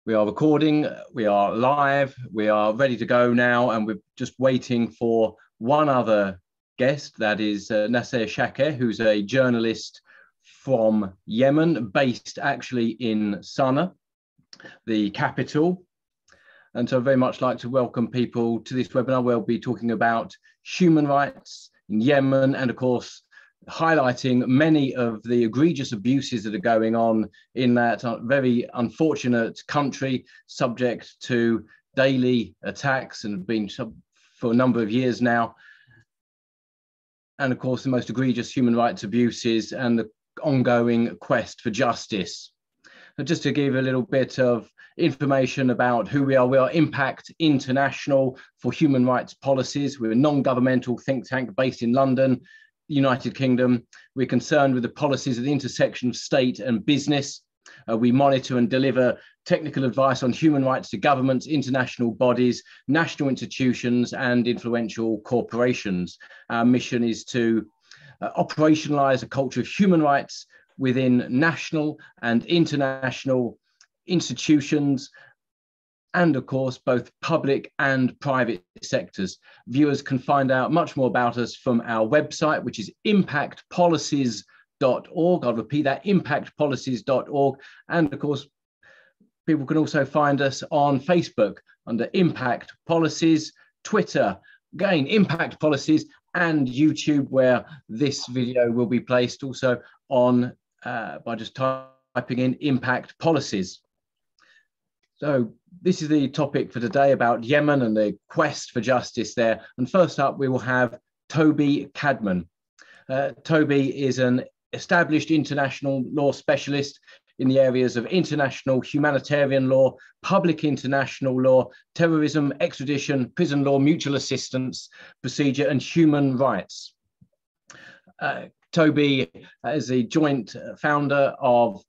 We are recording, we are live, we are ready to go now, and we're just waiting for one other guest, that is Nasr Shakir, who's a journalist from Yemen, based actually in Sana'a, the capital. And so I'd very much like to welcome people to this webinar. We'll be talking about human rights in Yemen and, of course, highlighting many of the egregious abuses that are going on in that very unfortunate country, subject to daily attacks and have been for a number of years now. And of course, the most egregious human rights abuses and the ongoing quest for justice. And just to give a little bit of information about who we are Impact International for Human Rights Policies. We're a non-governmental think tank based in London, United Kingdom. We're concerned with the policies at the intersection of state and business. We monitor and deliver technical advice on human rights to governments, international bodies, national institutions, and influential corporations. Our mission is to operationalize a culture of human rights within national and international institutions, and of course, both public and private sectors. Viewers can find out much more about us from our website, which is impactpolicies.org. I'll repeat that, impactpolicies.org. And of course, people can also find us on Facebook under Impact Policies, Twitter, again, Impact Policies, and YouTube, where this video will be placed also on by just typing in Impact Policies. So this is the topic for today about Yemen and the quest for justice there. And first up, we will have Toby Cadman. Toby is an established international law specialist in the areas of international humanitarian law, public international law, terrorism, extradition, prison law, mutual assistance, procedure, and human rights. Toby is the joint founder of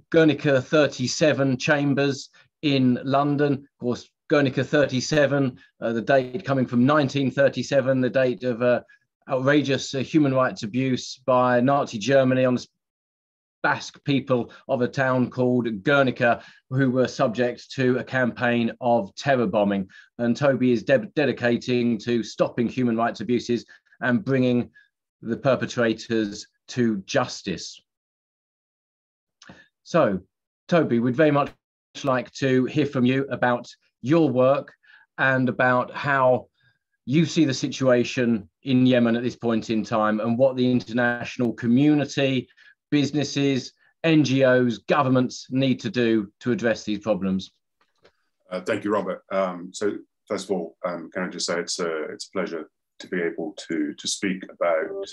Guernica 37 Chambers in London. Of course, Guernica 37, the date coming from 1937, the date of outrageous human rights abuse by Nazi Germany on the Basque people of a town called Guernica, who were subject to a campaign of terror bombing. And Toby is dedicating to stopping human rights abuses and bringing the perpetrators to justice. So, Toby, we'd very much like to hear from you about your work and about how you see the situation in Yemen at this point in time and what the international community, businesses, NGOs, governments need to do to address these problems. Thank you, Robert. So first of all, can I just say it's a pleasure to be able to speak about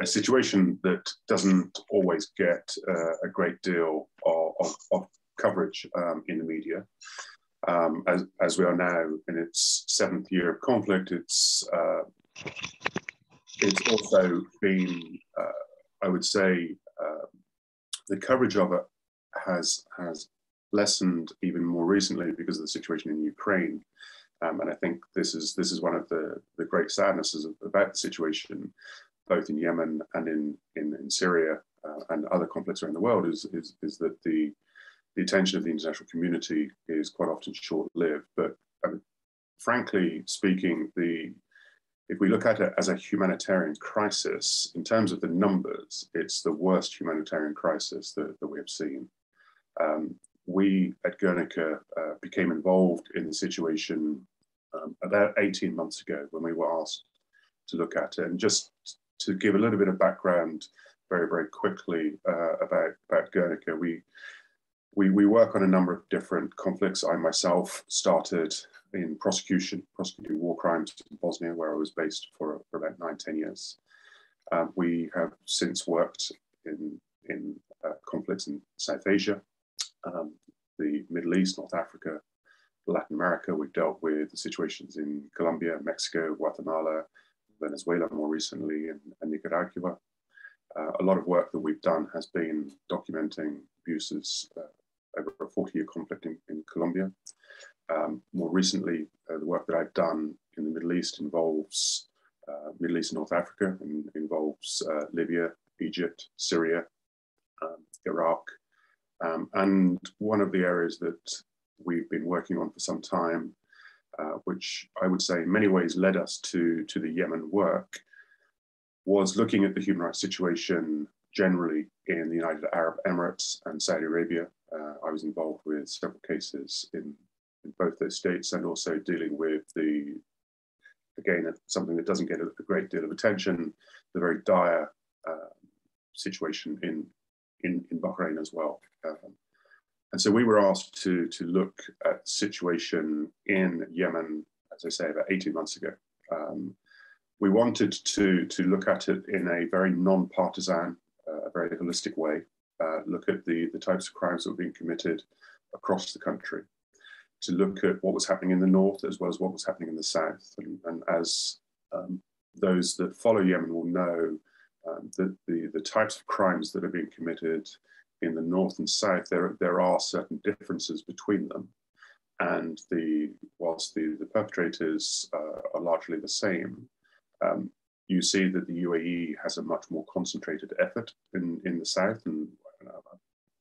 a situation that doesn't always get a great deal of coverage in the media. As we are now in its 7th year of conflict, it's also been, I would say, the coverage of it has lessened even more recently because of the situation in Ukraine. And I think this is one of the great sadnesses about the situation, both in Yemen and in Syria and other conflicts around the world, is that the attention of the international community is quite often short-lived. But frankly speaking, if we look at it as a humanitarian crisis, in terms of the numbers, it's the worst humanitarian crisis that we have seen. We at Guernica became involved in the situation about 18 months ago when we were asked to look at it. And just to give a little bit of background very, very quickly about Guernica, we work on a number of different conflicts. I myself started in prosecuting war crimes in Bosnia, where I was based for about 9-10 years. We have since worked in conflicts in South Asia, the Middle East, North Africa, Latin America. We've dealt with the situations in Colombia, Mexico, Guatemala, Venezuela more recently, and Nicaragua. A lot of work that we've done has been documenting abuses over a 40-year conflict in Colombia. More recently, the work that I've done in the Middle East involves Middle East and North Africa, and involves Libya, Egypt, Syria, Iraq. And one of the areas that we've been working on for some time, which I would say in many ways led us to the Yemen work, was looking at the human rights situation generally in the United Arab Emirates and Saudi Arabia. I was involved with several cases in both those states, and also dealing with again, something that doesn't get a great deal of attention, the very dire situation in Bahrain as well. And so we were asked to look at the situation in Yemen, as I say, about 18 months ago. We wanted to look at it in a very non-partisan, a very holistic way, look at the types of crimes that were being committed across the country, to look at what was happening in the north as well as what was happening in the south. And as those that follow Yemen will know, that the types of crimes that are being committed in the north and south, there are certain differences between them. And whilst the perpetrators are largely the same, you see that the UAE has a much more concentrated effort in the south, and I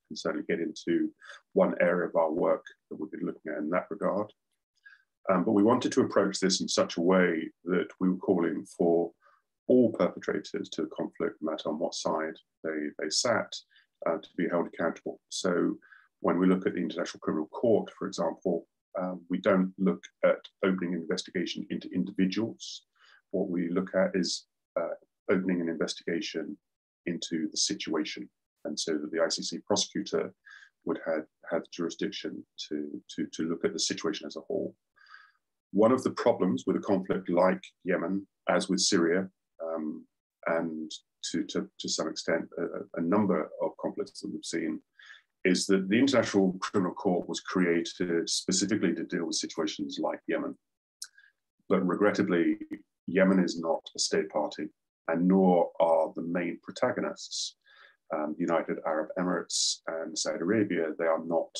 can certainly get into one area of our work that we've been looking at in that regard. But we wanted to approach this in such a way that we were calling for all perpetrators to a conflict, no matter on what side they sat, to be held accountable. So when we look at the International Criminal Court, for example, we don't look at opening an investigation into individuals. What we look at is opening an investigation into the situation, and so that the ICC prosecutor would have jurisdiction to look at the situation as a whole. One of the problems with a conflict like Yemen, as with Syria, and to some extent a number of conflicts that we've seen, is that the International Criminal Court was created specifically to deal with situations like Yemen. But regrettably, Yemen is not a state party, and nor are the main protagonists, the United Arab Emirates and Saudi Arabia. They are not,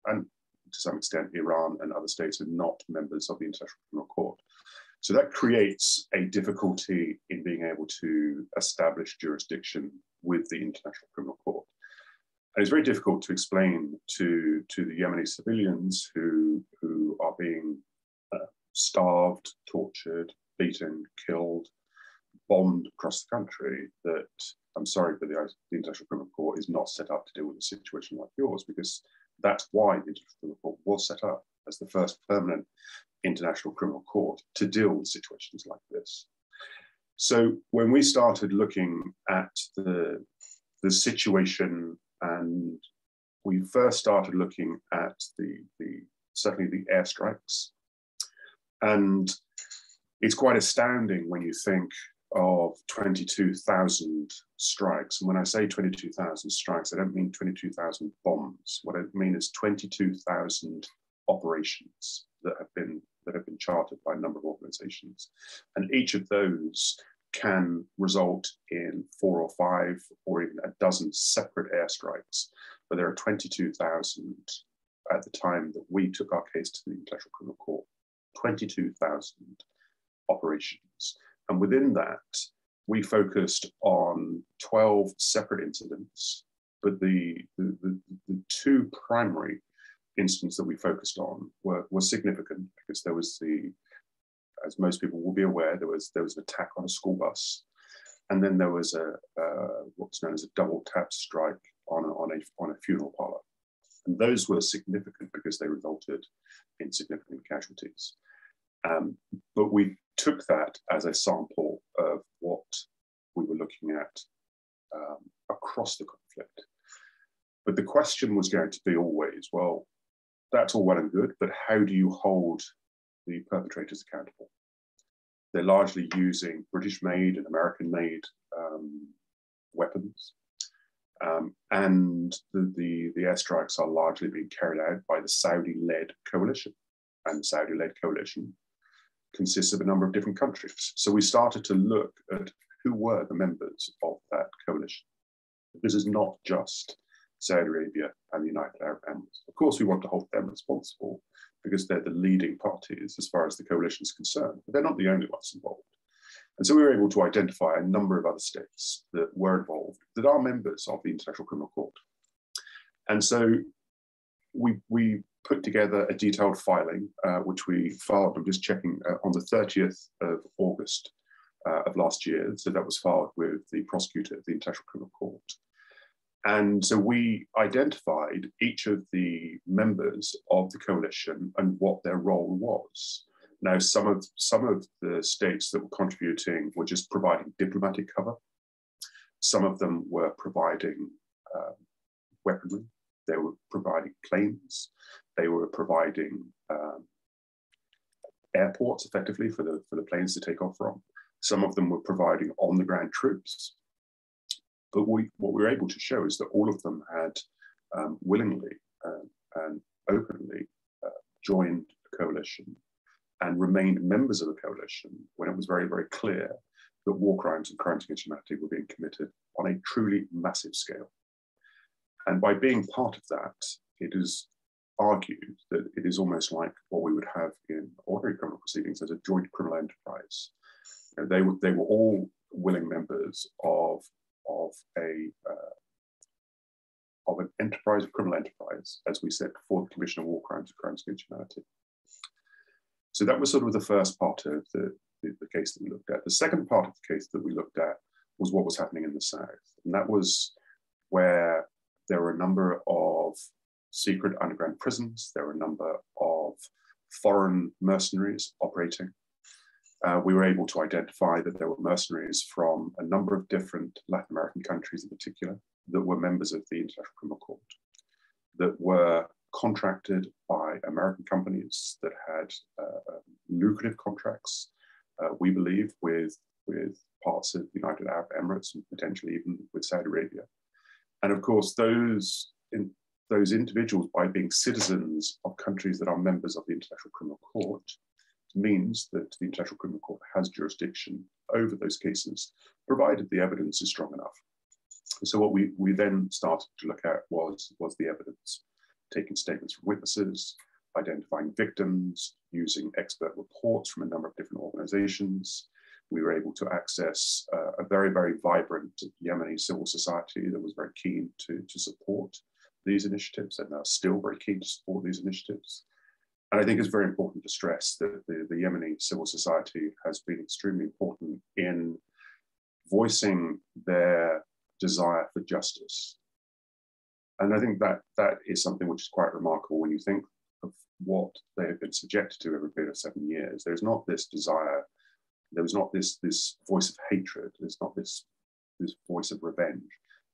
and to some extent Iran and other states are not members of the International Criminal Court. So that creates a difficulty in being able to establish jurisdiction with the International Criminal Court. And it's very difficult to explain to the Yemeni civilians who are being starved, tortured, beaten, killed, bombed across the country that, I'm sorry, but the International Criminal Court is not set up to deal with a situation like yours, because that's why the International Criminal Court was set up as the first permanent International Criminal Court to deal with situations like this. So when we started looking at the situation, and we first started looking at certainly the airstrikes, and it's quite astounding when you think of 22,000 strikes. And when I say 22,000 strikes, I don't mean 22,000 bombs. What I mean is 22,000 operations that have been chartered by a number of organizations. And each of those can result in 4 or 5 or even a dozen separate airstrikes. But there are 22,000 at the time that we took our case to the International Criminal Court, 22,000 operations. And within that, we focused on 12 separate incidents, but the two primary incidents that we focused on were significant, because there was as most people will be aware, there was an attack on a school bus, and then there was what's known as a double tap strike on a funeral parlor. And those were significant because they resulted in significant casualties. But we took that as a sample of what we were looking at across the conflict. But the question was going to be always, well, that's all well and good, but how do you hold the perpetrators accountable? They're largely using British-made and American-made weapons. And the airstrikes are largely being carried out by the Saudi-led coalition. And the Saudi-led coalition consists of a number of different countries. So we started to look at who were the members of that coalition. This is not just Saudi Arabia and the United Arab Emirates. Of course, we want to hold them responsible because they're the leading parties as far as the coalition is concerned, but they're not the only ones involved. And so we were able to identify a number of other states that were involved, that are members of the International Criminal Court. And so we put together a detailed filing, which we filed, I'm just checking, on the 30th of August of last year. So that was filed with the prosecutor of the International Criminal Court. And so we identified each of the members of the coalition and what their role was. Now, some of the states that were contributing were just providing diplomatic cover. Some of them were providing weaponry. They were providing planes. They were providing airports, effectively, for the planes to take off from. Some of them were providing on-the-ground troops. But what we were able to show is that all of them had willingly and openly joined the coalition and remained members of the coalition when it was very, very clear that war crimes and crimes against humanity were being committed on a truly massive scale. And by being part of that, it is argued that it is almost like what we would have in ordinary criminal proceedings as a joint criminal enterprise. You know, they were all willing members of an enterprise, a criminal enterprise, as we said, for the commission of war crimes and crimes against humanity. So that was sort of the first part of the case that we looked at. The second part of the case that we looked at was what was happening in the south. And that was where there were a number of secret underground prisons. There were a number of foreign mercenaries operating. We were able to identify that there were mercenaries from a number of different Latin American countries in particular that were members of the International Criminal Court, that were contracted by American companies that had lucrative contracts, we believe, with parts of the United Arab Emirates and potentially even with Saudi Arabia. And of course, those individuals, by being citizens of countries that are members of the International Criminal Court, means that the International Criminal Court has jurisdiction over those cases, provided the evidence is strong enough. So what we then started to look at was the evidence, taking statements from witnesses, identifying victims, using expert reports from a number of different organizations. We were able to access a very, very vibrant Yemeni civil society that was very keen to support these initiatives, and are still very keen to support these initiatives. And I think it's very important to stress that the Yemeni civil society has been extremely important in voicing their desire for justice. And I think that is something which is quite remarkable when you think of what they have been subjected to over a period of 7 years. There's not this desire, there was not this voice of hatred, there's not this voice of revenge.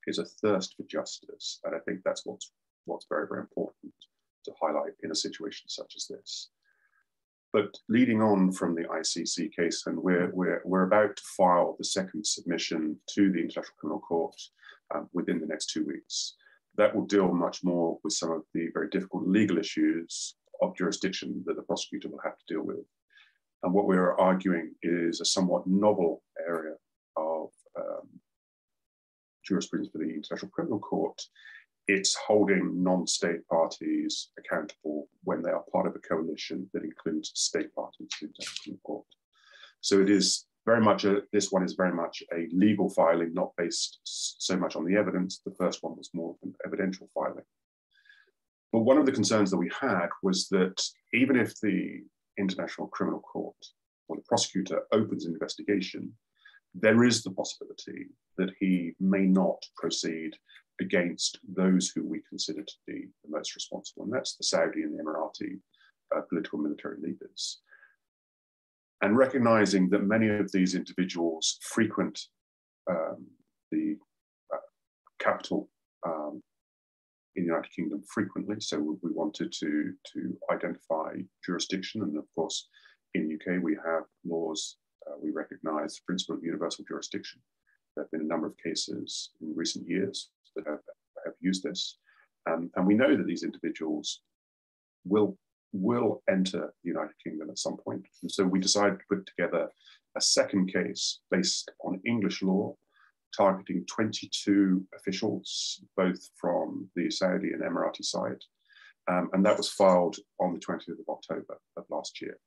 It's a thirst for justice. And I think that's what's very, very important to highlight in a situation such as this. But leading on from the ICC case, and we're about to file the second submission to the International Criminal Court within the next 2 weeks. That will deal much more with some of the very difficult legal issues of jurisdiction that the prosecutor will have to deal with. And what we're arguing is a somewhat novel area of jurisprudence for the International Criminal Court. It's holding non-state parties accountable when they are part of a coalition that includes state parties to the International Criminal Court. So it is very much this one is very much a legal filing, not based so much on the evidence. The first one was more of an evidential filing. But one of the concerns that we had was that even if the International Criminal Court or the prosecutor opens an investigation, there is the possibility that he may not proceed against those who we consider to be the most responsible, and that's the Saudi and the Emirati political military leaders. And recognizing that many of these individuals frequent the capital in the United Kingdom frequently, so we wanted to identify jurisdiction. And of course, in the UK, we have laws, we recognize the principle of universal jurisdiction. There have been a number of cases in recent years that have used this. And we know that these individuals will enter the United Kingdom at some point. And so we decided to put together a second case based on English law, targeting 22 officials, both from the Saudi and Emirati side. And that was filed on the 20th of October of last year.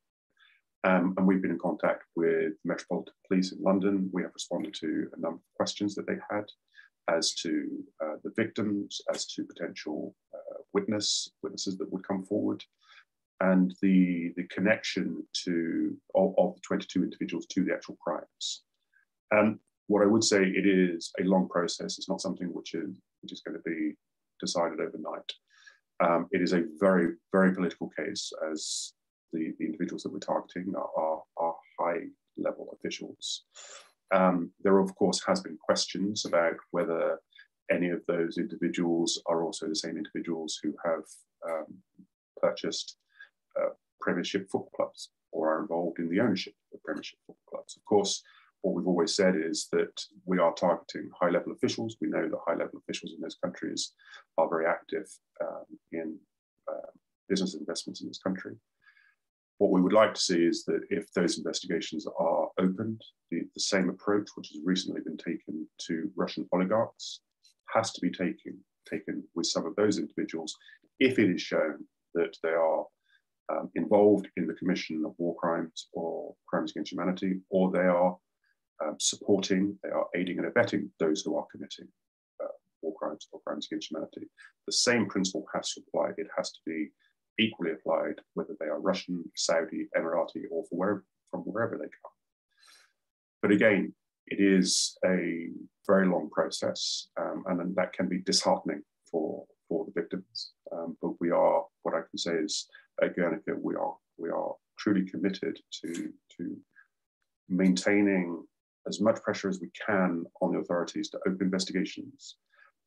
And we've been in contact with the Metropolitan Police in London. We have responded to a number of questions that they had as to the victims, as to potential witnesses that would come forward, and the connection of the 22 individuals to the actual crimes. What I would say, it is a long process. It's not something which is going to be decided overnight. It is a very, very political case, as the individuals that we're targeting are high-level officials. There, of course, has been questions about whether any of those individuals are also the same individuals who have purchased Premiership football clubs or are involved in the ownership of Premiership football clubs. Of course, what we've always said is that we are targeting high-level officials. We know that high-level officials in those countries are very active in business investments in this country. What we would like to see is that if those investigations are opened, the same approach which has recently been taken to Russian oligarchs has to be taken with some of those individuals if it is shown that they are involved in the commission of war crimes or crimes against humanity, or they are they are aiding and abetting those who are committing war crimes or crimes against humanity. The same principle has to apply. It has to be equally applied, whether they are Russian, Saudi, Emirati, or from wherever they come. But again, it is a very long process, and that can be disheartening for the victims. But we are, what I can say is, at Guernica, we are truly committed to maintaining as much pressure as we can on the authorities to open investigations,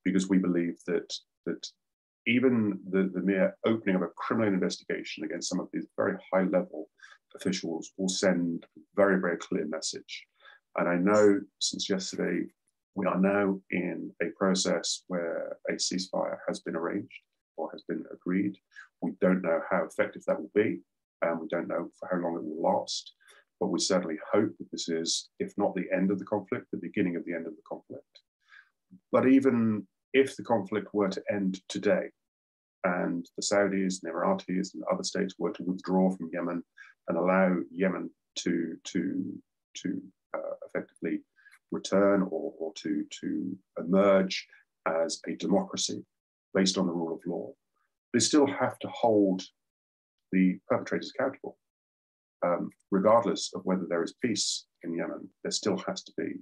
because we believe that even the mere opening of a criminal investigation against some of these very high-level officials will send a very, very clear message. And I know since yesterday, we are now in a process where a ceasefire has been arranged or has been agreed. We don't know how effective that will be, and we don't know for how long it will last. But we certainly hope that this is, if not the end of the conflict, the beginning of the end of the conflict. But even if the conflict were to end today, and the Saudis and Emiratis and other states were to withdraw from Yemen and allow Yemen to effectively return or to emerge as a democracy based on the rule of law, they still have to hold the perpetrators accountable. Regardless of whether there is peace in Yemen, there still has to be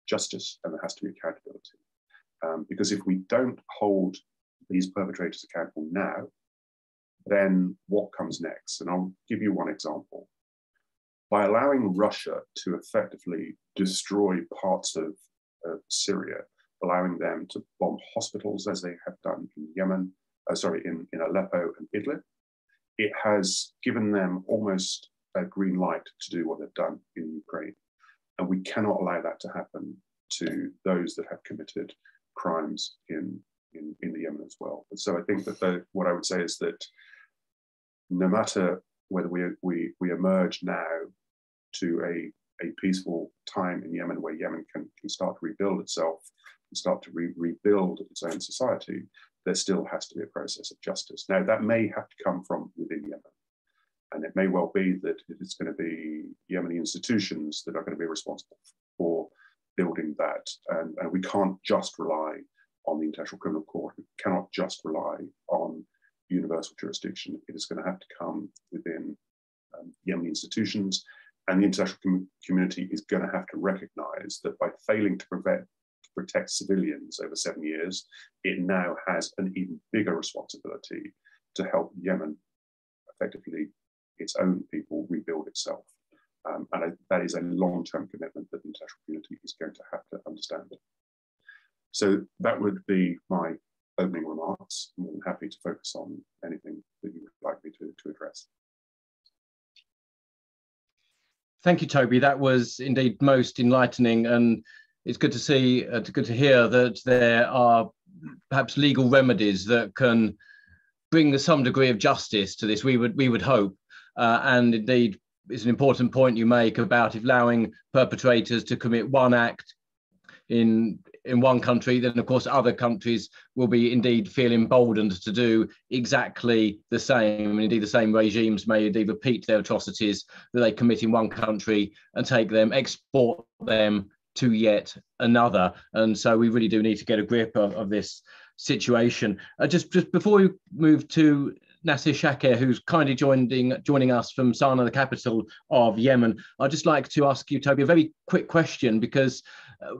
justice and there has to be accountability. Because if we don't hold these perpetrators accountable now, then what comes next? And I'll give you one example. By allowing Russia to effectively destroy parts of Syria, allowing them to bomb hospitals as they have done in Yemen, in Aleppo and Idlib, it has given them almost a green light to do what they've done in Ukraine. And we cannot allow that to happen to those that have committed crimes in the Yemen as well. And so I think that what I would say is that no matter whether we emerge now to a peaceful time in Yemen where Yemen can start to rebuild itself and start to rebuild its own society, there still has to be a process of justice. Now, that may have to come from within Yemen. And it may well be that it's going to be Yemeni institutions that are going to be responsible for building that. And we can't just rely on the International Criminal Court. We cannot just rely on universal jurisdiction. It is going to have to come within Yemeni institutions. And the international community is going to have to recognize that by failing to protect civilians over 7 years, it now has an even bigger responsibility to help Yemen effectively, its own people, rebuild itself. And that is a long-term commitment that the international community is going to have to understand. So that would be my opening remarks. I'm happy to focus on anything that you would like me to address. Thank you, Toby. That was indeed most enlightening, and it's good to see, good to hear that there are perhaps legal remedies that can bring some degree of justice to this. We would hope, and indeed, it's an important point you make about allowing perpetrators to commit one act in in one country, then of course other countries will be indeed feel emboldened to do exactly the same. And indeed, the same regimes may indeed repeat their atrocities that they commit in one country and export them to yet another. And so we really do need to get a grip of this situation. Just before we move to Nasr Shakir, who's kindly joining us from Sana'a, the capital of Yemen, I'd just like to ask you, Toby, a very quick question, because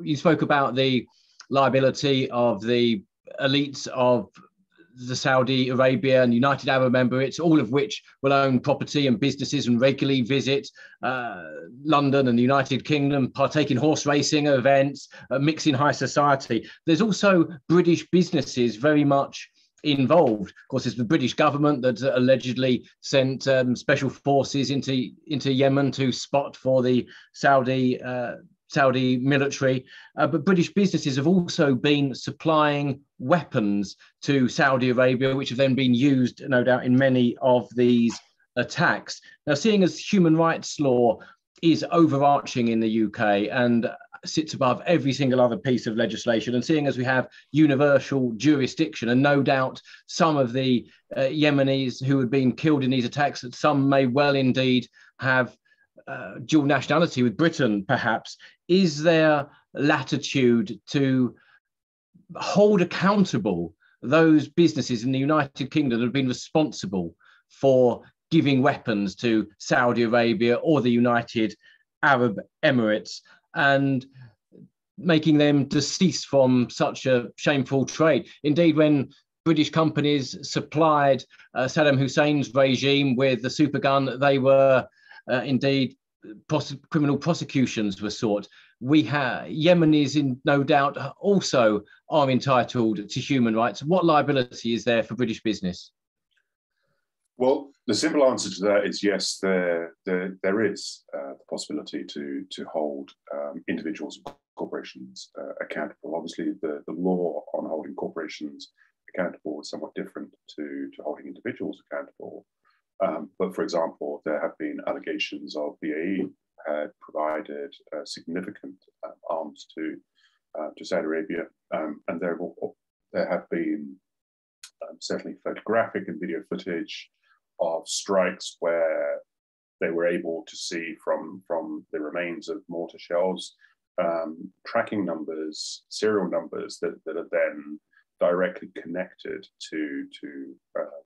you spoke about the liability of the elites of the Saudi Arabia and United Arab Emirates, all of which will own property and businesses and regularly visit London and the United Kingdom, partake in horse racing events, mix in high society. There's also British businesses very much involved. Of course, it's the British government that allegedly sent special forces into Yemen to spot for the Saudi military, but British businesses have also been supplying weapons to Saudi Arabia, which have then been used, no doubt, in many of these attacks. Now, seeing as human rights law is overarching in the UK and sits above every single other piece of legislation, and seeing as we have universal jurisdiction, and no doubt some of the Yemenis who had been killed in these attacks, that some may well indeed have dual nationality with Britain, perhaps, is there latitude to hold accountable those businesses in the United Kingdom that have been responsible for giving weapons to Saudi Arabia or the United Arab Emirates, and making them cease from such a shameful trade? Indeed, when British companies supplied Saddam Hussein's regime with the supergun, they were indeed criminal prosecutions were sought. We have Yemenis, in no doubt, also are entitled to human rights. What liability is there for British business? Well, the simple answer to that is yes. There is the possibility to hold individuals and corporations accountable. Obviously, the law on holding corporations accountable is somewhat different to holding individuals accountable. But for example, there have been allegations of the UAE had provided significant arms to Saudi Arabia, and there have been certainly photographic and video footage of strikes where they were able to see from the remains of mortar shells tracking numbers, serial numbers that are then directly connected to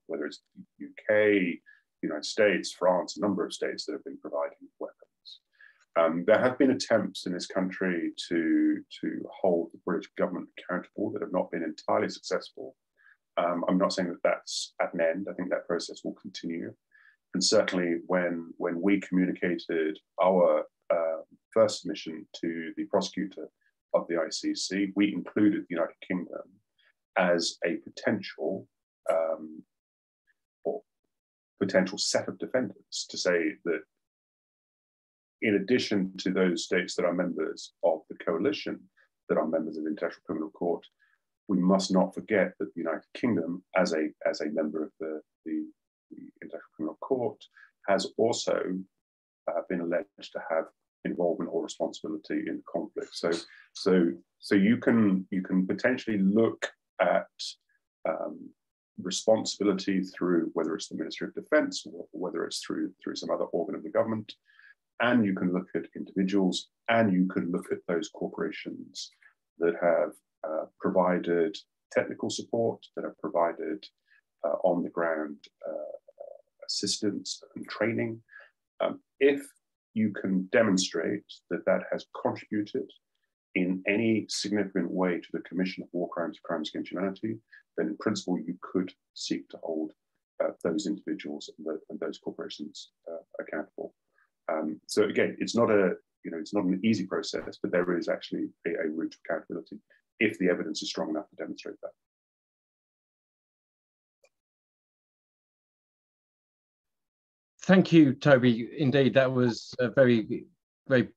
whether it's UK, United States, France, a number of states that have been providing weapons. There have been attempts in this country to hold the British government accountable that have not been entirely successful. I'm not saying that that's at an end. I think that process will continue. And certainly when we communicated our first submission to the prosecutor of the ICC, we included the United Kingdom as a potential set of defendants, to say that in addition to those states that are members of the coalition, that are members of the International Criminal Court, we must not forget that the United Kingdom, as a member of the International Criminal Court, has also been alleged to have involvement or responsibility in the conflict. So you can potentially look at responsibility through whether it's the Ministry of Defence or whether it's through some other organ of the government, and you can look at individuals, and you can look at those corporations that have provided technical support, that have provided on the ground assistance and training. If you can demonstrate that that has contributed in any significant way to the commission of war crimes, crimes against humanity, then in principle you could seek to hold those individuals and those corporations accountable. So again, it's not an easy process, but there is actually a route to accountability if the evidence is strong enough to demonstrate that. Thank you, Toby. Indeed, that was very, very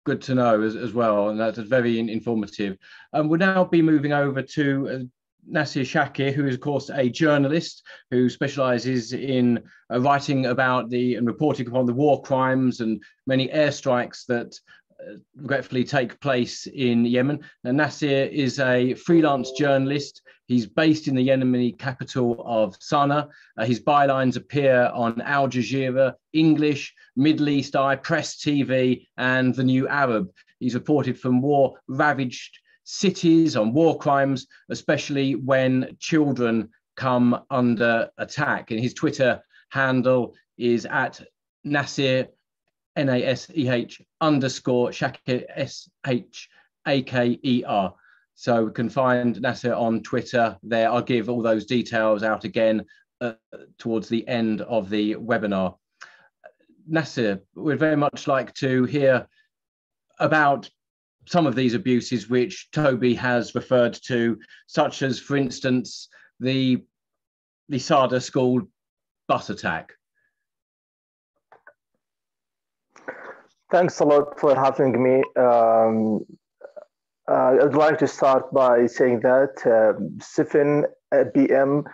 good to know as well, and that's very informative. We'll now be moving over to Nasr Shakir, who is, of course, a journalist who specialises in writing about and reporting upon the war crimes and many airstrikes that regretfully take place in Yemen. Now, Nasr is a freelance journalist. He's based in the Yemeni capital of Sana'a. His bylines appear on Al Jazeera, English, Middle East Eye, Press TV, and The New Arab. He's reported from war-ravaged cities on war crimes, especially when children come under attack. And his Twitter handle is at Nasr, NASEH_Shaker, SHAKER. So we can find Nasr on Twitter there. I'll give all those details out again towards the end of the webinar. Nasr, we'd very much like to hear about some of these abuses which Toby has referred to, such as, for instance, the Saudiled school bus attack. Thanks a lot for having me. I'd like to start by saying that 7 p.m.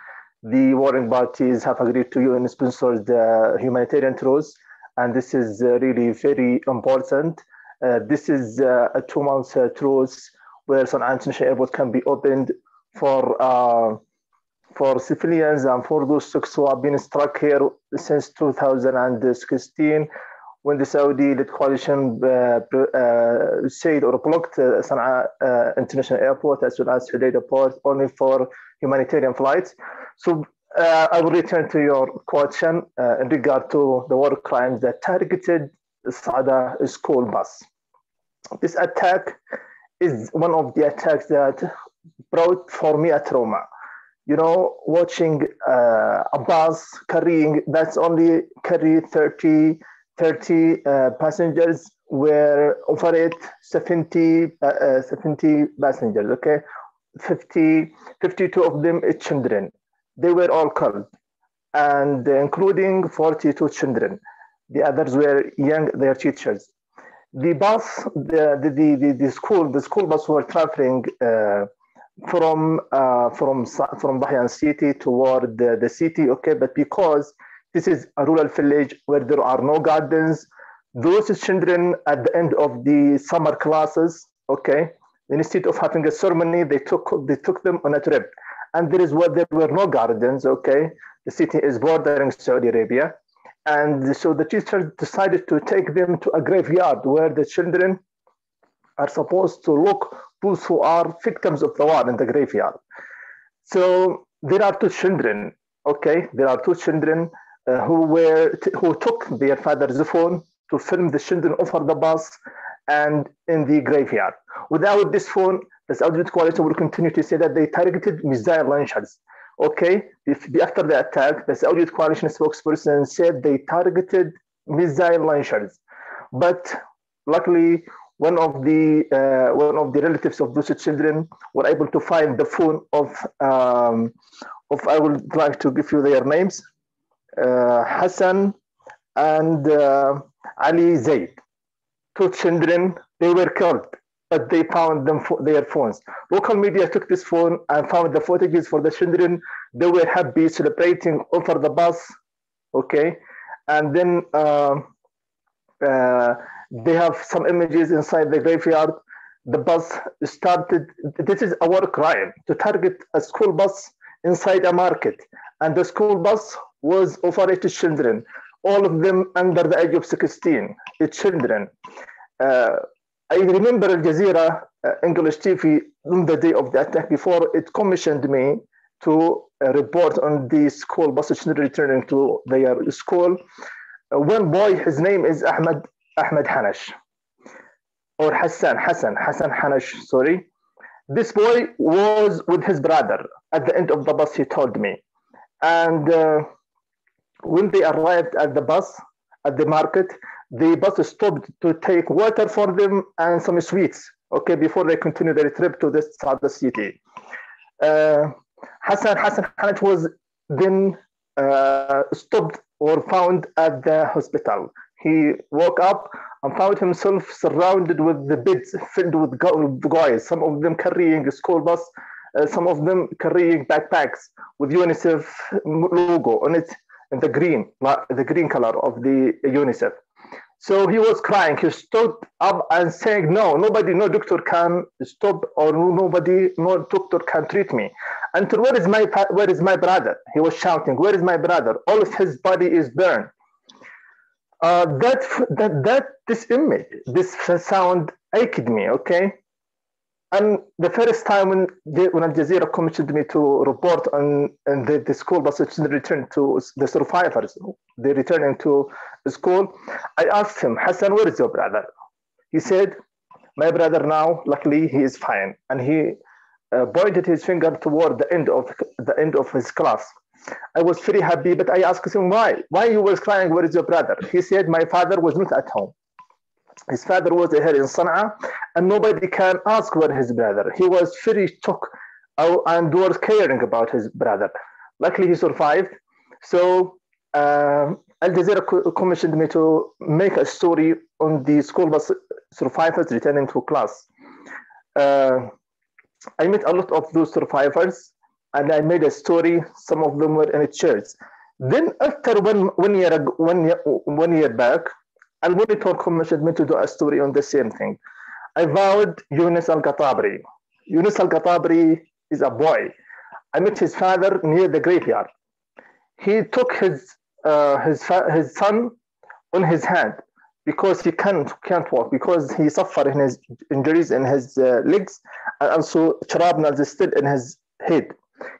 the warring parties have agreed to UN-sponsor the humanitarian truce, and this is really very important. This is a 2-month truce where Sana'a International Airport can be opened for civilians and for those who have been struck here since 2016, when the Saudi-led coalition said or blocked Sana'a International Airport as well as Hodeida Port only for humanitarian flights. So I will return to your question in regard to the war crimes that targeted Saudiled school bus. This attack is one of the attacks that brought for me a trauma. You know, watching a bus that's only carry 30 passengers where operate 70 passengers, okay? 52 of them are children. They were all killed, and including 42 children. The others were young, they are teachers. The bus, the school bus were traveling from Bahyan city toward the city, okay? But because this is a rural village where there are no gardens, those children at the end of the summer classes, okay, instead of having a ceremony, they took them on a trip. And there were no gardens, okay? The city is bordering Saudi Arabia. And so the teachers decided to take them to a graveyard where the children are supposed to look those who are victims of the war in the graveyard. So there are 2 children, okay? There are 2 children who took their father's phone to film the children over the bus and in the graveyard. Without this phone, the Saudiled Coalition will continue to say that they targeted missile launchers. Okay, after the attack, the Saudiled Coalition spokesperson said they targeted missile launchers, but luckily one of the relatives of those children were able to find the phone of I would like to give you their names, Hasan and Ali Zaid. 2 children, they were killed, but they found their phones. Local media took this phone and found the footages for the children. They were happy, celebrating over the bus, okay? And then they have some images inside the graveyard. The bus started, this is a war crime, to target a school bus inside a market. And the school bus was operated children, all of them under the age of 16, children. I remember Al Jazeera English TV on the day of the attack, before it commissioned me to report on the school bus children returning to their school. One boy, his name is Ahmed Hanash, or Hasan Hanash, sorry. This boy was with his brother at the end of the bus, he told me. And when they arrived at the bus, at the market, the bus stopped to take water for them and some sweets, okay, before they continue their trip to the Saudiled city. Hasan Hanash was then stopped or found at the hospital. He woke up and found himself surrounded with the beds filled with guys, some of them carrying a school bus, some of them carrying backpacks with UNICEF logo on it, and the green color of the UNICEF. So he was crying. He stood up and saying, no, nobody, no doctor can stop, or nobody, no doctor can treat me. Until where is my brother? He was shouting, where is my brother? All of his body is burned. This image, this sound ached me, okay? And the first time when Al Jazeera commissioned me to report on the school bus return to the survivors, they returning to the school, I asked him, Hasan, where is your brother? He said, my brother now, luckily, he is fine. And he pointed his finger toward the end of his class. I was very happy, but I asked him, why? Why you were crying? Where is your brother? He said, my father was not at home. His father was here in Sana'a, and nobody can ask where his brother. He was very shocked and was caring about his brother. Luckily, he survived. So Al Jazeera commissioned me to make a story on the school bus survivors returning to class. I met a lot of those survivors, and I made a story. Some of them were in a church. Then after one year back, Al Monitor commissioned me to do a story on the same thing. I vowed Yunus Al-Ghatabri. Yunus Al-Ghatabri is a boy. I met his father near the graveyard. He took his son on his hand because he can't walk, because he suffered in his injuries in his legs, and also shrapnel is still in his head.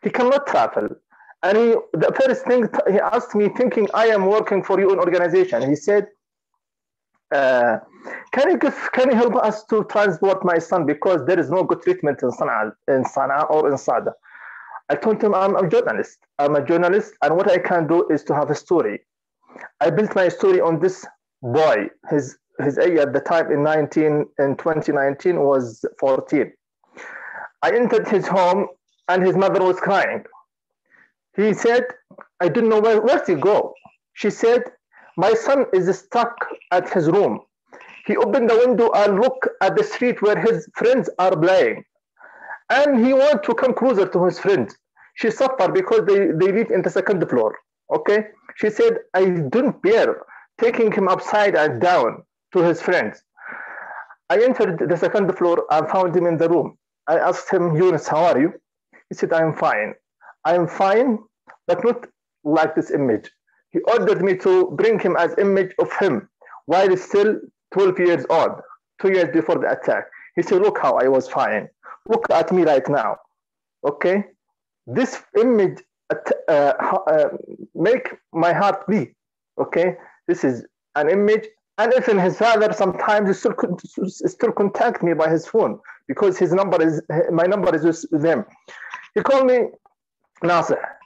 He cannot travel. And the first thing he asked me, thinking I am working for your organization, he said, can you help us to transport my son, because there is no good treatment in Sana'a or in Sada. I told him I'm a journalist. I'm a journalist, and what I can do is to have a story. I built my story on this boy. His age at the time in 2019 was 14. I entered his home, and his mother was crying. He said, I didn't know where to go. She said, my son is stuck at his room. He opened the window and looked at the street where his friends are playing. And he wanted to come closer to his friends. She suffered because they live in the second floor. Okay? She said, I didn't bear taking him upside and down to his friends. I entered the second floor and found him in the room. I asked him, Yunus, how are you? He said, I'm fine. I'm fine, but not like this image. He ordered me to bring him as image of him while he's still 12 years old, 2 years before the attack. He said, look how I was fine. Look at me right now. Okay? This image make my heart beat. Okay? This is an image. And even his father sometimes still contact me by his phone, because my number is with them. He called me, Nasr.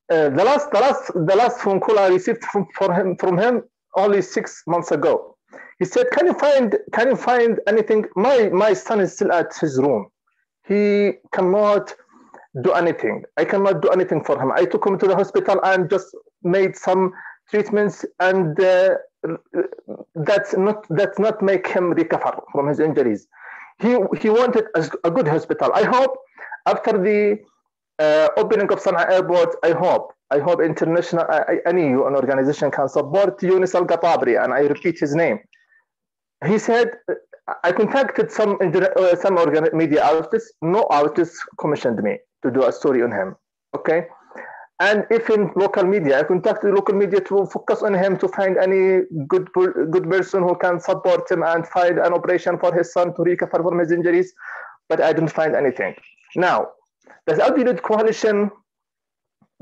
The last phone call I received from him only 6 months ago. He said, can you find anything? My son is still at his room. He cannot do anything. I cannot do anything for him. I took him to the hospital and just made some treatments, and that's not make him recover from his injuries. He wanted a good hospital. I hope after the opening of Sana'a airport, I hope international, any UN organization can support Yunus Al-Ghatabri, and I repeat his name. He said, I contacted some media outlets. No outlets commissioned me to do a story on him. Okay, and if in local media, I contacted local media to focus on him, to find any good person who can support him and find an operation for his son to recover from his injuries, but I didn't find anything. Now, the Saudiled Coalition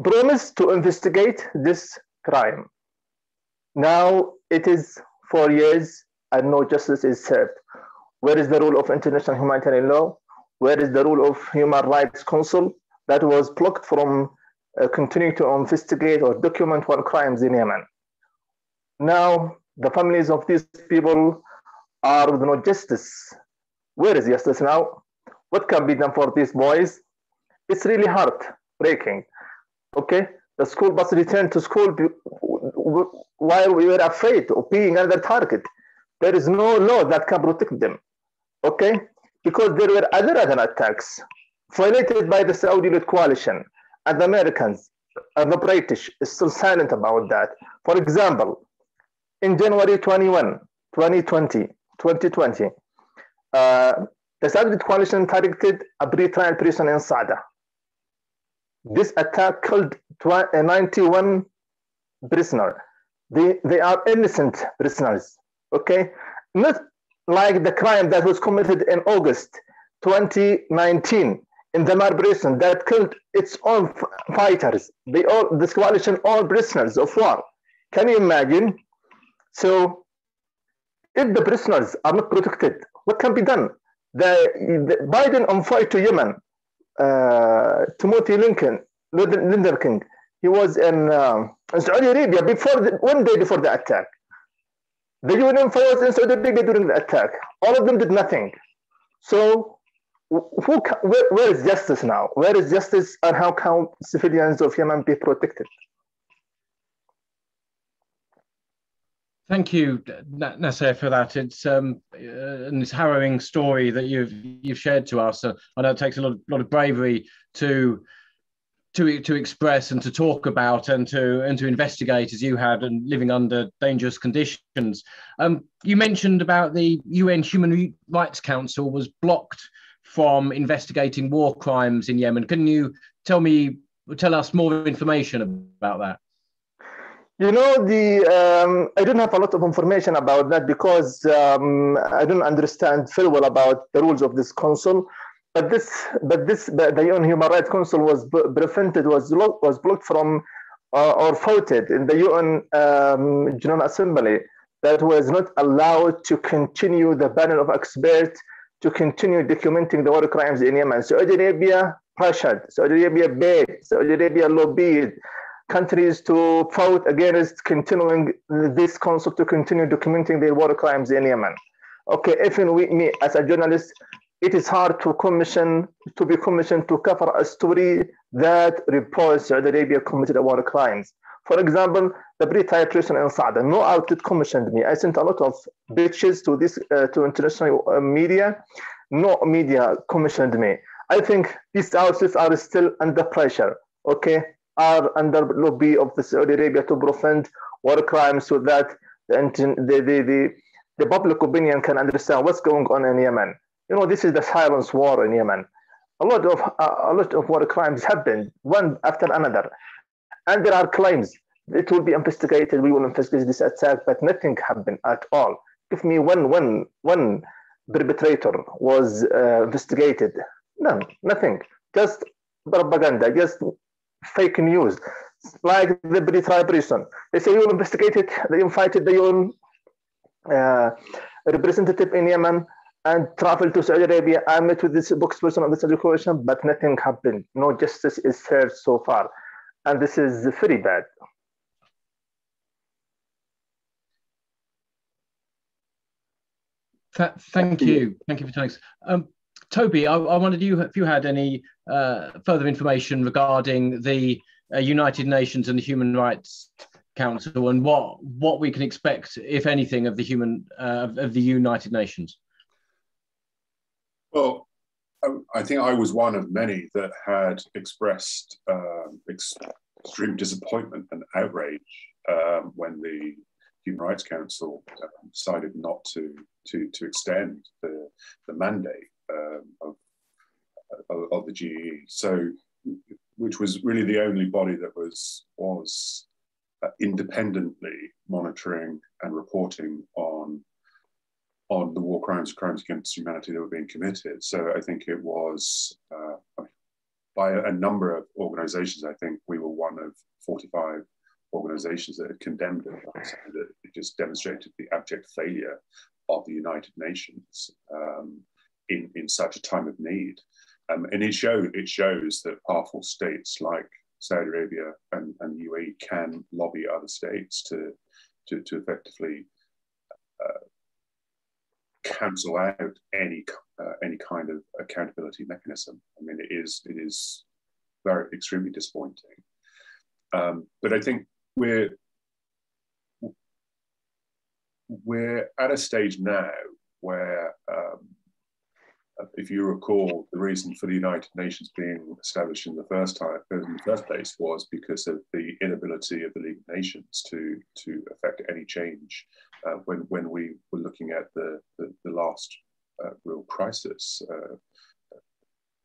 promised to investigate this crime. Now it is 4 years and no justice is served. Where is the rule of international humanitarian law? Where is the rule of Human Rights Council that was blocked from continuing to investigate or document war crimes in Yemen? Now the families of these people are with no justice. Where is justice now? What can be done for these boys? It's really heartbreaking. Okay, the school bus returned to school while we were afraid of being another target. There is no law that can protect them. Okay, because there were other attacks violated by the Saudiled Coalition, and the Americans and the British is still silent about that. For example, in January 2020, the Saudiled Coalition targeted a pre-trial prison in Sada. This attack killed 91 prisoners. They are innocent prisoners, okay? Not like the crime that was committed in August 2019 in the Mar prison that killed its own fighters. This coalition, all prisoners of war. Can you imagine? So if the prisoners are not protected, what can be done? The Biden on flight to Yemen, Timothy Linder King, he was in Saudi Arabia one day before the attack. The UN was in Saudi Arabia during the attack. All of them did nothing. So where is justice now? Where is justice, and how can civilians of Yemen be protected? Thank you, Nasr, for that. It's this harrowing story that you've shared to us. I know it takes a lot of bravery to express and to talk about and to investigate, as you had, and living under dangerous conditions. You mentioned about the UN Human Rights Council was blocked from investigating war crimes in Yemen. Can you tell us more information about that? You know, I don't have a lot of information about that because I don't understand very well about the rules of this council. But the UN Human Rights Council was blocked from or voted in the UN General Assembly that was not allowed to continue the panel of experts to continue documenting the war crimes in Yemen. Saudi Arabia pressured, Saudi Arabia begged, Saudi Arabia lobbied countries to vote against continuing this council to continue documenting the war crimes in Yemen. Okay, even me as a journalist, it is hard to be commissioned to cover a story that reports Saudi Arabia committed war crimes. For example, the pre-trial prison in Sada, no outlet commissioned me. I sent a lot of pitches to to international media. No media commissioned me. I think these outlets are still under pressure, okay, are under lobby of the Saudi Arabia to prevent war crimes so that the public opinion can understand what's going on in Yemen. You know, this is the silence war in Yemen. A lot of war crimes happened, one after another. And there are claims it will be investigated, we will investigate this attack, but nothing happened at all. Give me one perpetrator was investigated. No, nothing. Just propaganda, just fake news. Like the pre-trial prison. They say you will investigate it, they invited the UN representative in Yemen and traveled to Saudi Arabia. I met with this spokesperson of the Saudiled Coalition, but nothing happened. No justice is served so far. And this is very bad. Thank you for telling us. Toby, I wondered if you had any further information regarding the United Nations and the Human Rights Council and what we can expect, if anything, of the United Nations. Well, I think I was one of many that had expressed extreme disappointment and outrage when the Human Rights Council decided not to extend the mandate of the GE. So, which was really the only body that was independently monitoring and reporting on the war crimes against humanity that were being committed. So I think it was by a number of organizations. I think we were one of 45 organizations that had condemned it. That it just demonstrated the abject failure of the United Nations in such a time of need. And it shows that powerful states like Saudi Arabia and the UAE can lobby other states to effectively cancel out any kind of accountability mechanism. I mean, it is very extremely disappointing. But I think we're at a stage now where, if you recall, the reason for the United Nations being established in the first place was because of the inability ability of the League of Nations to affect any change when we were looking at the last real crisis.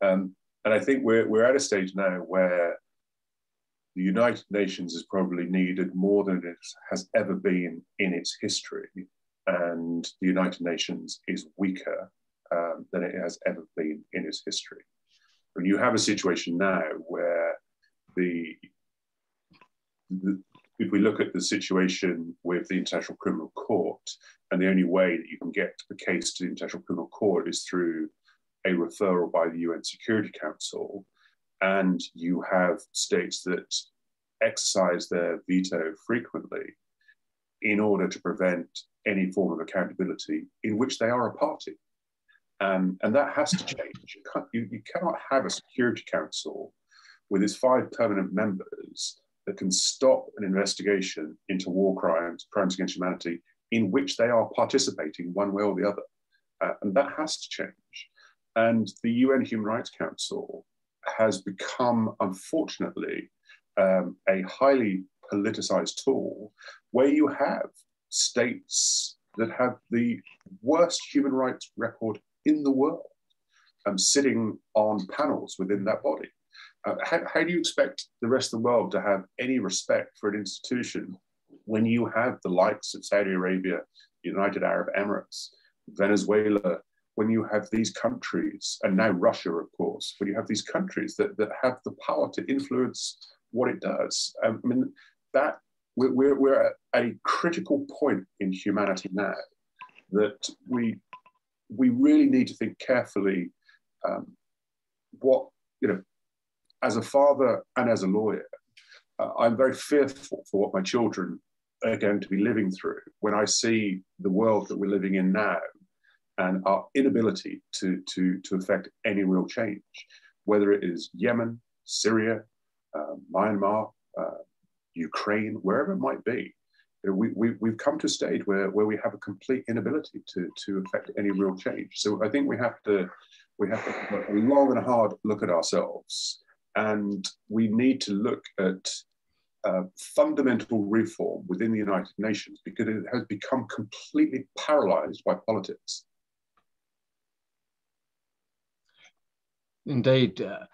And I think we're at a stage now where the United Nations is probably needed more than it has ever been in its history, and the United Nations is weaker than it has ever been in its history. When you have a situation now where if we look at the situation with the International Criminal Court, and the only way that you can get a case to the International Criminal Court is through a referral by the UN Security Council, and you have states that exercise their veto frequently in order to prevent any form of accountability in which they are a party. And that has to change. You cannot have a Security Council with its 5 permanent members that can stop an investigation into war crimes, crimes against humanity, in which they are participating one way or the other. And that has to change. And the UN Human Rights Council has become, unfortunately, a highly politicized tool where you have states that have the worst human rights record in the world sitting on panels within that body. How do you expect the rest of the world to have any respect for an institution when you have the likes of Saudi Arabia, United Arab Emirates, Venezuela, when you have these countries, and now Russia, of course, when you have these countries that have the power to influence what it does? I mean, that we're at a critical point in humanity now that we really need to think carefully what, as a father and as a lawyer, I'm very fearful for what my children are going to be living through when I see the world that we're living in now and our inability to affect any real change, whether it is Yemen, Syria, Myanmar, Ukraine, wherever it might be. We've come to a stage where we have a complete inability to affect any real change. So I think we have to have a long and hard look at ourselves, and we need to look at fundamental reform within the United Nations, because it has become completely paralyzed by politics. Indeed. Of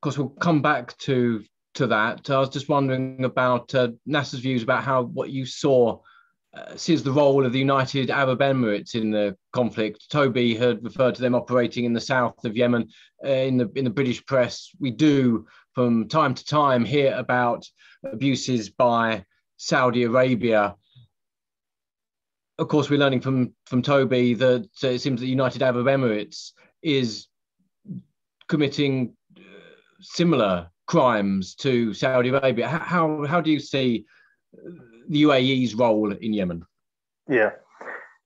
course, we'll come back to that. I was just wondering about Nasr's views about what you saw since the role of the United Arab Emirates in the conflict. Toby had referred to them operating in the south of Yemen. In the British press, we do from time to time hear about abuses by Saudi Arabia. Of course, we're learning from Toby that it seems that the United Arab Emirates is committing similar crimes to Saudi Arabia. How do you see the UAE's role in Yemen? Yeah,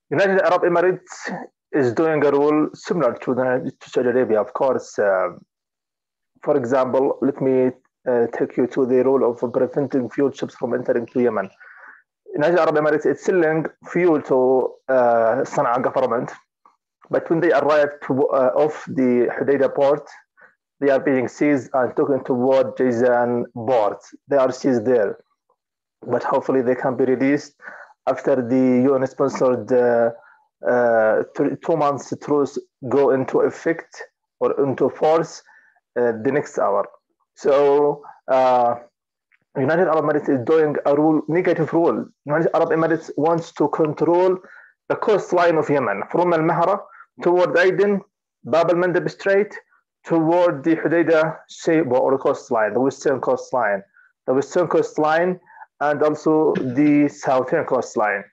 United Arab Emirates is doing a role similar to Saudi Arabia, of course. For example, let me take you to the role of preventing fuel ships from entering to Yemen. United Arab Emirates is selling fuel to Sana'a government, but when they arrive off the Hodeidah port, they are being seized and taken toward Jizan port. They are seized there, but hopefully they can be released after the UN-sponsored 2 months truce go into effect or into force the next hour. So United Arab Emirates is doing a negative rule. United Arab Emirates wants to control the coastline of Yemen from Al-Mahra toward Aden, Bab al-Mandab Strait, toward the Hodeidah or coastline, the western coastline, and also the southern coastline.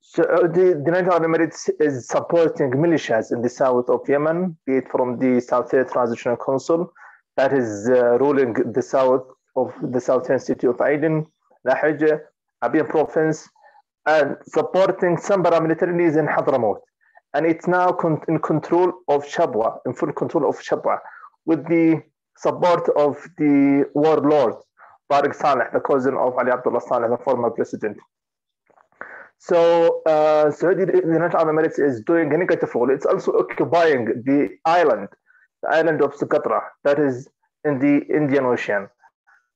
So the United Arab Emirates is supporting militias in the south of Yemen, be it from the Southern Transitional Council that is ruling the south of the southern city of Aden, Lahij, Abiyan province, and supporting some paramilitaries in Hadramaut. And it's now in control of Shabwa, in full control of Shabwa, with the support of the warlord, Tariq Saleh, the cousin of Ali Abdullah Saleh, the former president. So the United Arab Emirates is doing a negative role. It's also occupying the island of Socotra, that is in the Indian Ocean.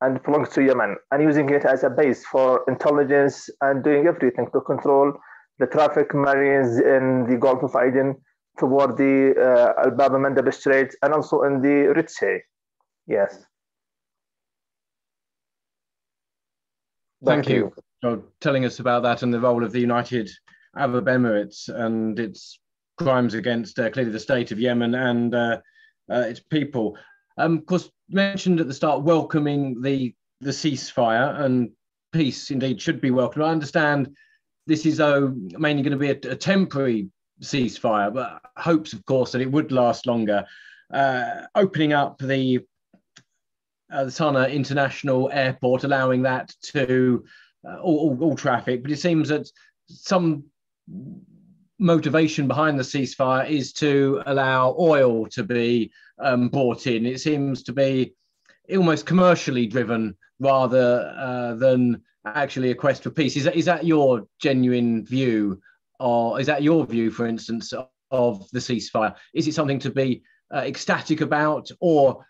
and belongs to Yemen, and using it as a base for intelligence and doing everything to control the traffic marines in the Gulf of Aden toward the Al-Bab al-Mandab Strait and also in the Red Sea. Yes. Thank you for telling us about that and the role of the United Arab Emirates and its crimes against clearly the state of Yemen and its people. Of course, mentioned at the start welcoming the ceasefire, and peace indeed should be welcomed. I understand this is mainly going to be a temporary ceasefire, but hopes, of course, that it would last longer. Opening up the Sana'a International Airport, allowing that to all traffic, but it seems that some motivation behind the ceasefire is to allow oil to be brought in. It seems to be almost commercially driven rather than actually a quest for peace. Is that your genuine view, or is that your view, for instance, of the ceasefire? Is it something to be ecstatic about, or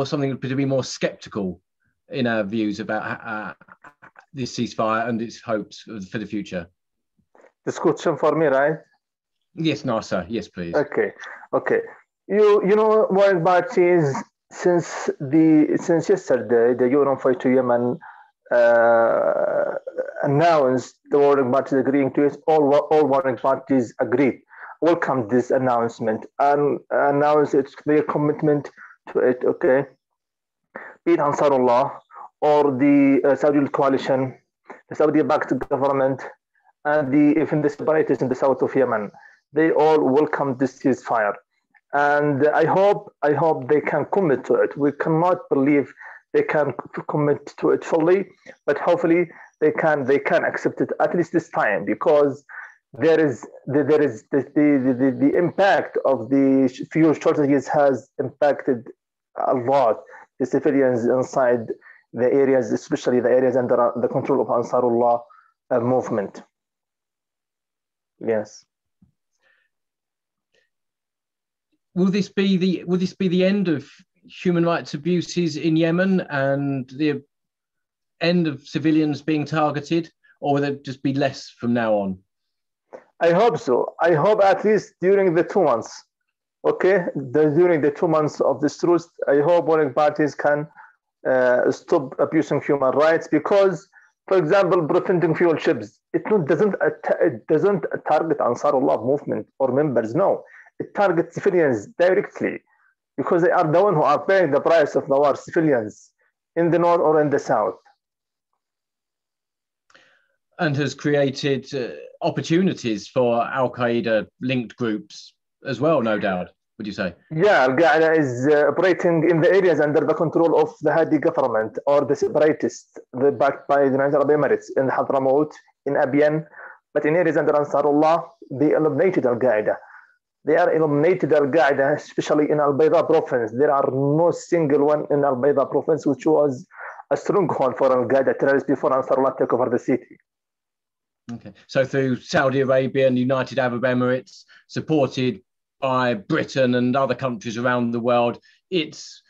something to be more sceptical in our views about this ceasefire and its hopes for the future? This question for me, right? Yes, Nasr. Yes, please. Okay. You know, warring parties since yesterday, the UN Fight to Yemen announced the warring parties agreeing to it. All warring parties agreed, welcomed this announcement, and announced their commitment to it. Okay, be it Ansarullah or the Saudiled Coalition, the Saudi-backed government, and even the separatists in the south of Yemen, they all welcomed this ceasefire, and I hope they can commit to it. We cannot believe they can commit to it fully, but hopefully they can accept it at least this time, because there is the impact of the fuel shortages has impacted a lot the civilians inside the areas, especially the areas under the control of Ansarullah movement. Yes. Will this be the end of human rights abuses in Yemen and the end of civilians being targeted, or will there just be less from now on? I hope so. I hope at least during the 2 months. Okay, during the 2 months of this truce, I hope warring parties can stop abusing human rights, because, for example, preventing fuel ships, it doesn't target Ansarullah movement or members. No, it targets civilians directly, because they are the ones who are paying the price of the war, civilians in the north or in the south. And has created opportunities for Al-Qaeda linked groups as well, no doubt, would you say? Yeah, Al-Qaeda is operating in the areas under the control of the Hadi government or the separatists, backed by the United Arab Emirates in Hadramaut, in Abiyan, but in areas under Ansarullah, they eliminated Al-Qaeda. They are eliminated Al-Qaeda, especially in Al-Bayda province. There are no single one in Al-Bayda province, which was a stronghold for Al-Qaeda terrorists before Ansarullah took over the city. Okay, so through Saudi Arabia and the United Arab Emirates, supported by Britain and other countries around the world, it's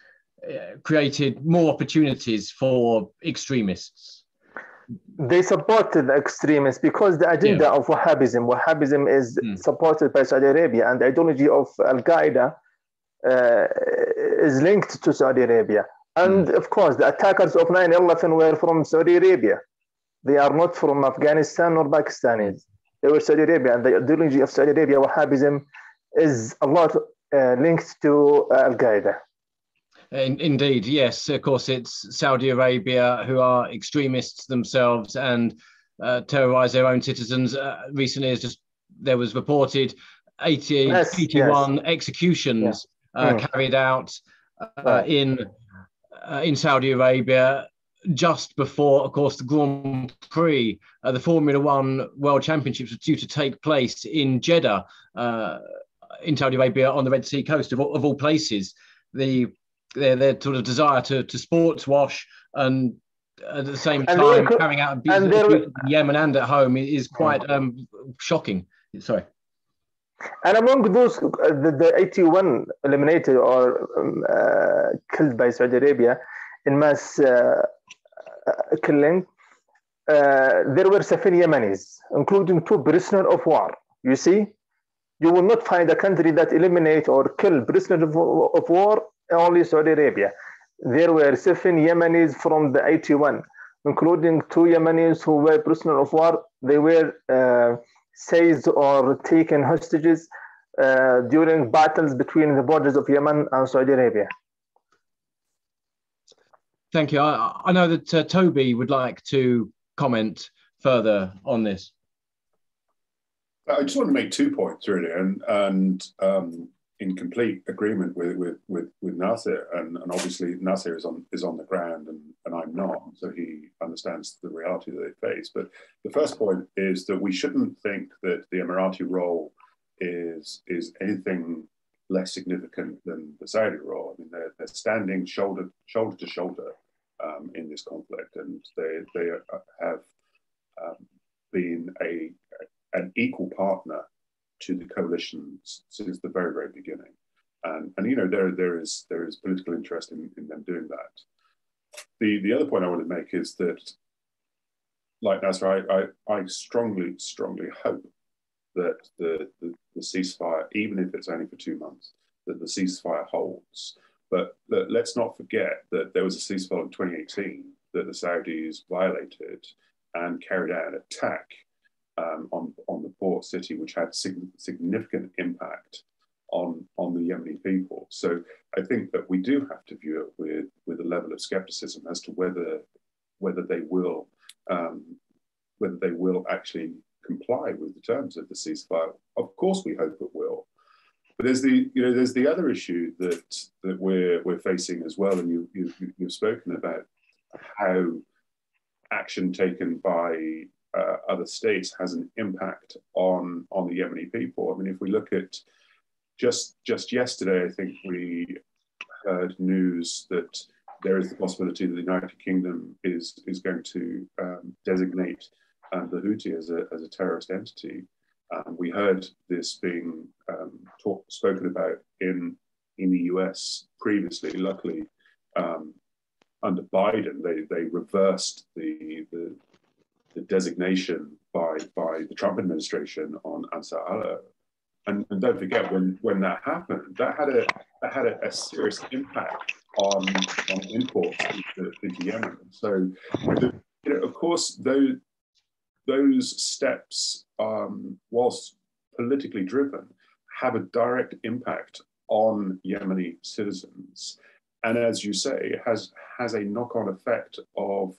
created more opportunities for extremists. They supported the extremists because the agenda of Wahhabism is supported by Saudi Arabia, and the ideology of Al-Qaeda is linked to Saudi Arabia. And of course, the attackers of 9/11 were from Saudi Arabia. They are not from Afghanistan or Pakistanis. They were Saudi Arabia, and the ideology of Saudi Arabia, Wahhabism, is a lot linked to Al-Qaeda. Indeed, yes. Of course, it's Saudi Arabia who are extremists themselves and terrorize their own citizens. Recently, there was reported 81 executions carried out in Saudi Arabia just before, of course, the Grand Prix, the Formula One World Championships were due to take place in Jeddah, in Saudi Arabia, on the Red Sea coast of all places. Their sort of desire to sports wash and at the same time carrying out abuse in Yemen and at home is quite shocking. Sorry. And among those, the 81 eliminated or killed by Saudi Arabia, in mass killing. There were 7 Yemenis, including 2 prisoners of war. You see, you will not find a country that eliminate or kill prisoners of war, only Saudi Arabia. There were 7 Yemenis from the 81, including 2 Yemenis who were prisoners of war. They were seized or taken hostages during battles between the borders of Yemen and Saudi Arabia. Thank you. I know that Toby would like to comment further on this. I just want to make 2 points really, and in complete agreement with Nasr, and obviously Nasr is on the ground and I'm not, so he understands the reality that they face. But the first point is that we shouldn't think that the Emirati role is anything less significant than the Saudi role. I mean, they're standing shoulder to shoulder in this conflict, and they have been an equal partner to the coalition since the very beginning, and you know there is political interest in them doing that. The other point I want to make is that, like Nasr, I strongly hope that the ceasefire, even if it's only for 2 months, that the ceasefire holds. But let's not forget that there was a ceasefire in 2018 that the Saudis violated and carried out an attack on the port city, which had significant impact on the Yemeni people. So I think that we do have to view it with a level of skepticism as to whether they will actually comply with the terms of the ceasefire. Of course, we hope it will. But there's the other issue that we're facing as well, and you've spoken about how action taken by other states has an impact on the Yemeni people. I mean, if we look at just yesterday, I think we heard news that there is the possibility that the United Kingdom is going to designate the Houthi as a terrorist entity. We heard this being spoken about in the US previously. Luckily, under Biden, they reversed the designation by the Trump administration on Ansar Allah. And don't forget, when that happened, that had a serious impact on imports into Yemen. So, of course, those steps, whilst politically driven, have a direct impact on Yemeni citizens, and as you say, it has a knock-on effect of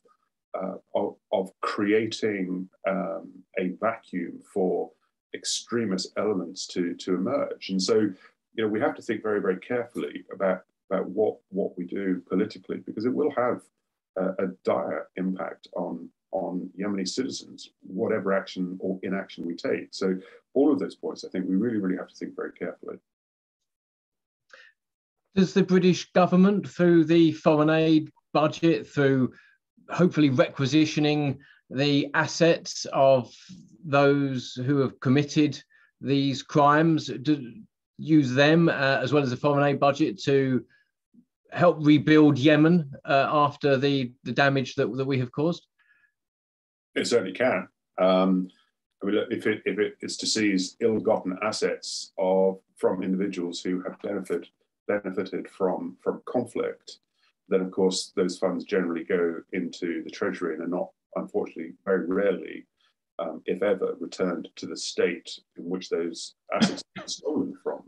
creating a vacuum for extremist elements to emerge. And so, we have to think very carefully about what we do politically, because it will have a dire impact on Yemeni citizens, whatever action or inaction we take. So all of those points, I think we really have to think very carefully. Does the British government, through the foreign aid budget, through hopefully requisitioning the assets of those who have committed these crimes, use them as well as the foreign aid budget to help rebuild Yemen after the damage that we have caused? It certainly can. I mean, if it is to seize ill-gotten assets from individuals who have benefited from conflict, then of course those funds generally go into the treasury and are not, unfortunately, very rarely, if ever, returned to the state in which those assets have been stolen from.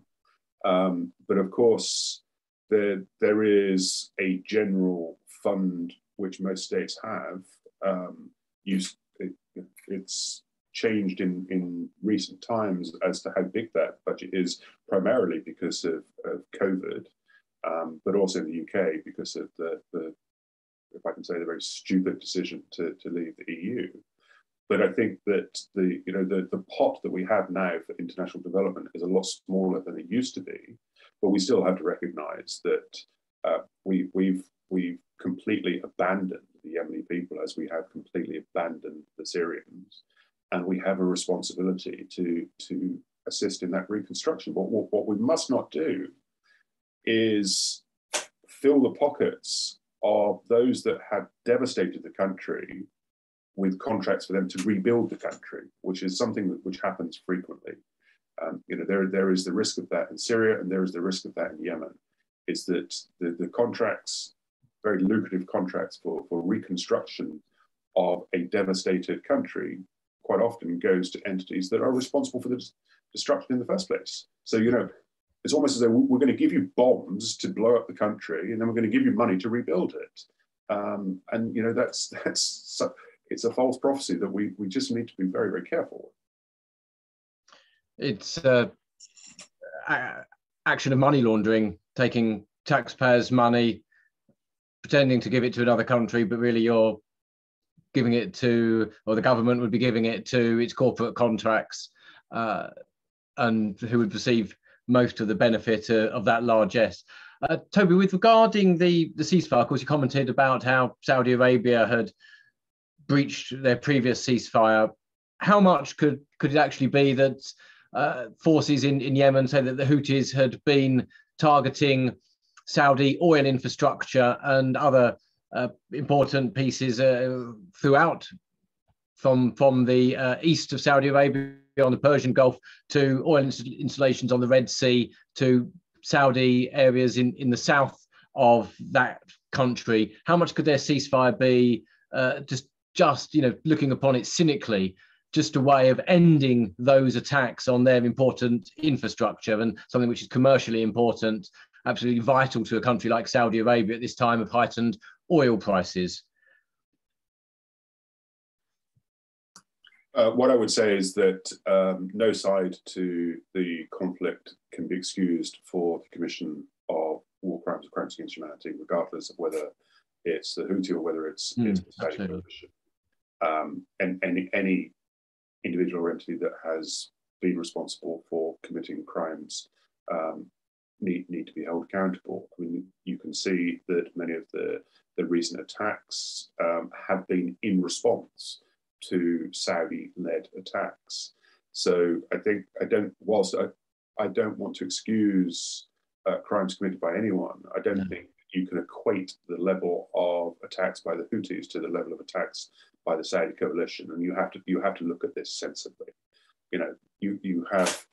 But of course, there is a general fund which most states have. It's changed in recent times as to how big that budget is, primarily because of COVID, but also in the UK because of the if I can say, the very stupid decision to leave the EU. But I think that the pot that we have now for international development is a lot smaller than it used to be. But we still have to recognise that we've completely abandoned the Yemeni people, as we have completely abandoned the Syrians, and we have a responsibility to assist in that reconstruction. But what we must not do is fill the pockets of those that had devastated the country with contracts for them to rebuild the country, which is something which happens frequently. There is the risk of that in Syria, and there is the risk of that in Yemen. Is that the contracts, very lucrative contracts for reconstruction of a devastated country, quite often goes to entities that are responsible for the destruction in the first place. So, it's almost as though we're going to give you bombs to blow up the country, and then we're going to give you money to rebuild it. It's a false prophecy that we just need to be very, very careful with. It's action of money laundering, taking taxpayers' money, pretending to give it to another country, but really you're giving it to, or the government would be giving it to its corporate contracts, and who would receive most of the benefit of that largesse. Toby, with regarding the ceasefire, of course, you commented about how Saudi Arabia had breached their previous ceasefire. How much could it actually be that forces in Yemen say that the Houthis had been targeting Saudi oil infrastructure and other important pieces throughout, from the east of Saudi Arabia on the Persian Gulf to oil installations on the Red Sea to Saudi areas in the south of that country? How much could their ceasefire be just looking upon it cynically, just a way of ending those attacks on their important infrastructure and something which is commercially important, absolutely vital to a country like Saudi Arabia at this time of heightened oil prices? What I would say is that no side to the conflict can be excused for the commission of war crimes or crimes against humanity, regardless of whether it's the Houthi or whether it's the Saudi coalition. And any individual or entity that has been responsible for committing crimes need to be held accountable. I mean, you can see that many of the recent attacks have been in response to Saudi-led attacks. So I think whilst I don't want to excuse crimes committed by anyone, I don't think you can equate the level of attacks by the Houthis to the level of attacks by the Saudi coalition, and you have to look at this sensibly. You have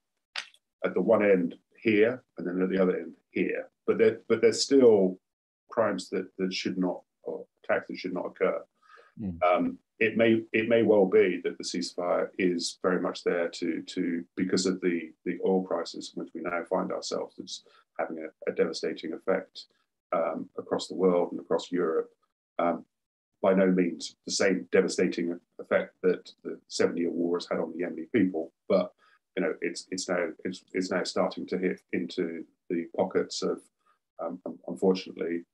at the one end here, and then at the other end here, but there's still crimes that should not, or attacks that should not occur. It may well be that the ceasefire is very much there to because of the oil prices, which we now find ourselves as having a devastating effect across the world and across Europe. By no means the same devastating effect that the 70-year war has had on the Yemeni people, but it's now starting to hit into the pockets of unfortunately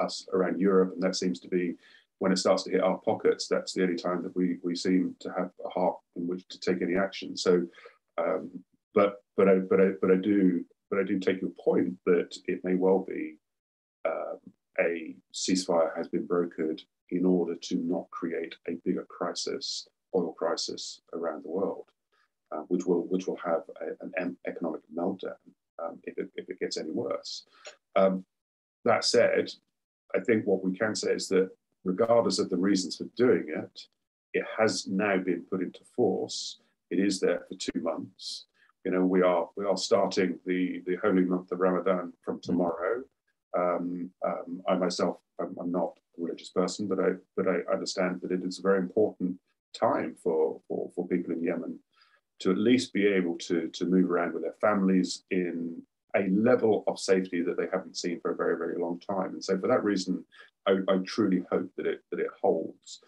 us around Europe, and that seems to be, when it starts to hit our pockets, that's the only time that we seem to have a heart in which to take any action. So, but I do take your point that it may well be a ceasefire has been brokered in order to not create a bigger crisis, oil crisis around the world, which will have an economic meltdown if it gets any worse. That said, I think what we can say is that regardless of the reasons for doing it, it has now been put into force. It is there for 2 months. We are starting the holy month of Ramadan from tomorrow. I myself, I'm not a religious person, but I understand that it is a very important time for people in Yemen to at least be able to move around with their families in a level of safety that they haven't seen for a very, very long time. And so for that reason, I truly hope that it holds.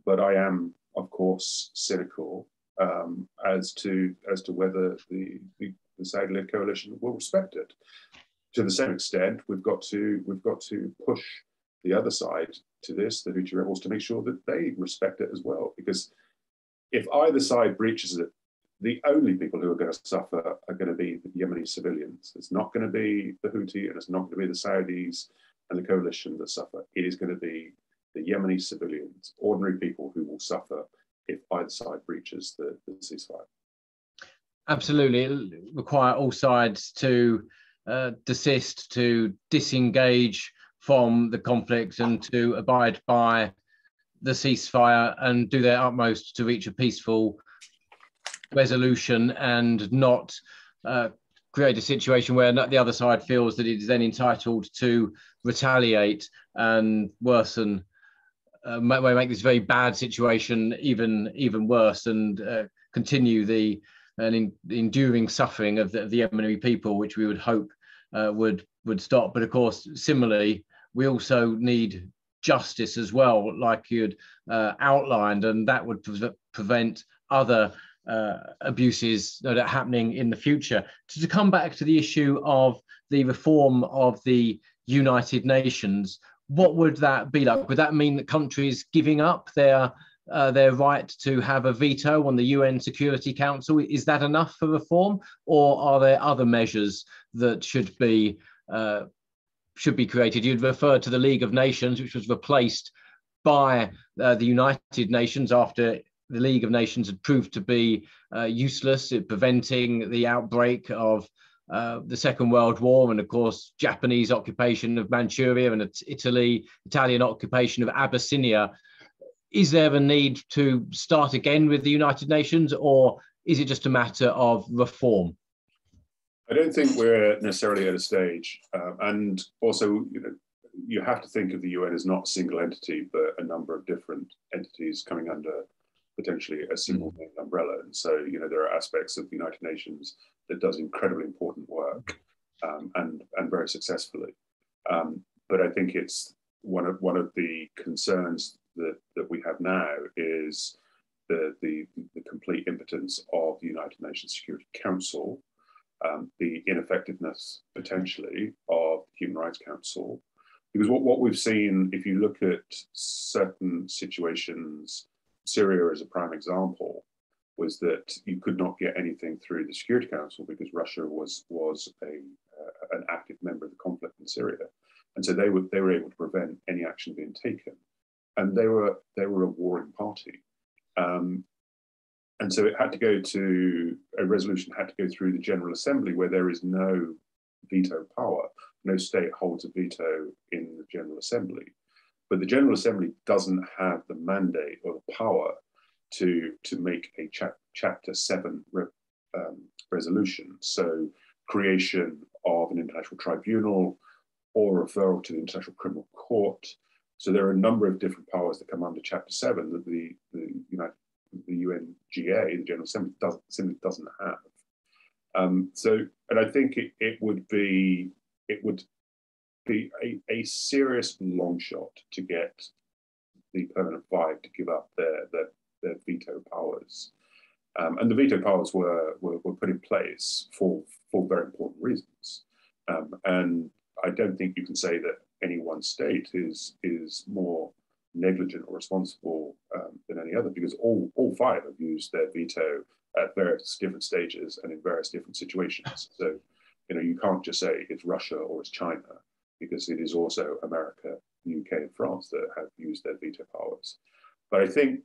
But I am, of course, cynical as to whether the Saudiled Coalition will respect it. To the same extent, we've got to push the other side to this, the Houthi rebels, to make sure that they respect it as well. Because if either side breaches it, the only people who are going to suffer are going to be the Yemeni civilians. It's not going to be the Houthi, and it's not going to be the Saudis and the coalition that suffer. It is going to be the Yemeni civilians, ordinary people, who will suffer if either side breaches the ceasefire. Absolutely. It'll require all sides to desist, to disengage from the conflict and to abide by the ceasefire and do their utmost to reach a peaceful resolution and not create a situation where the other side feels that it is then entitled to retaliate and worsen, make this very bad situation even worse, and continue the enduring suffering of the Yemeni people, which we would hope would stop. But of course, similarly, we also need justice as well, like you'd outlined, and that would prevent other abuses that are happening in the future. To come back to the issue of the reform of the United Nations, what would that be like? Would that mean that countries giving up their right to have a veto on the UN Security Council? Is that enough for reform, or are there other measures that should be created? You'd referred to the League of Nations, which was replaced by the United Nations after the League of Nations had proved to be useless at preventing the outbreak of the Second World War, and of course Japanese occupation of Manchuria and Italian occupation of Abyssinia. Is there a need to start again with the United Nations, or is it just a matter of reform? I don't think we're necessarily at a stage, and also, you have to think of the UN as not a single entity, but a number of different entities coming under potentially a single umbrella. And so, there are aspects of the United Nations that does incredibly important work, and very successfully. But I think it's one of the concerns that we have now is the complete impotence of the United Nations Security Council, the ineffectiveness potentially of the Human Rights Council. Because what we've seen, if you look at certain situations, Syria as a prime example, was that you could not get anything through the Security Council because Russia was an active member of the conflict in Syria, and so they were able to prevent any action being taken, and they were a warring party, and so it had to go to a resolution had to go through the General Assembly, where there is no veto power. No state holds a veto in the General Assembly. But the General Assembly doesn't have the mandate or the power to make a Chapter 7 resolution. So creation of an international tribunal or referral to the International Criminal Court. So there are a number of different powers that come under Chapter 7 that the UNGA, the General Assembly, simply doesn't have. And I think it would be a serious long shot to get the permanent five to give up their veto powers. And the veto powers were put in place for very important reasons. And I don't think you can say that any one state is more negligent or responsible than any other, because all five have used their veto at various different stages and in various different situations. So, you can't just say it's Russia or it's China, because it is also America, UK, and France that have used their veto powers. But I think,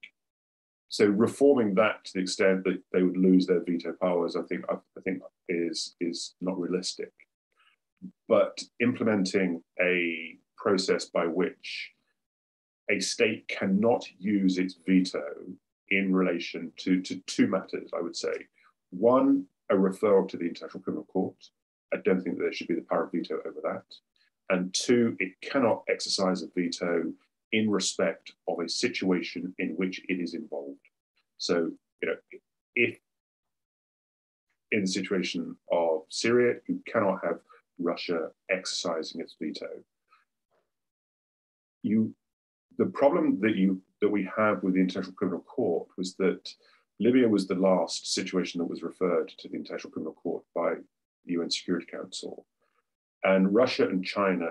so reforming that to the extent that they would lose their veto powers, I think is not realistic. But implementing a process by which a state cannot use its veto in relation to two matters, I would say. One, a referral to the International Criminal Court. I don't think that there should be the power of veto over that. And two, it cannot exercise a veto in respect of a situation in which it is involved. So, if in the situation of Syria, you cannot have Russia exercising its veto. The problem that we have with the International Criminal Court was that Libya was the last situation that was referred to the International Criminal Court by the UN Security Council. And Russia and China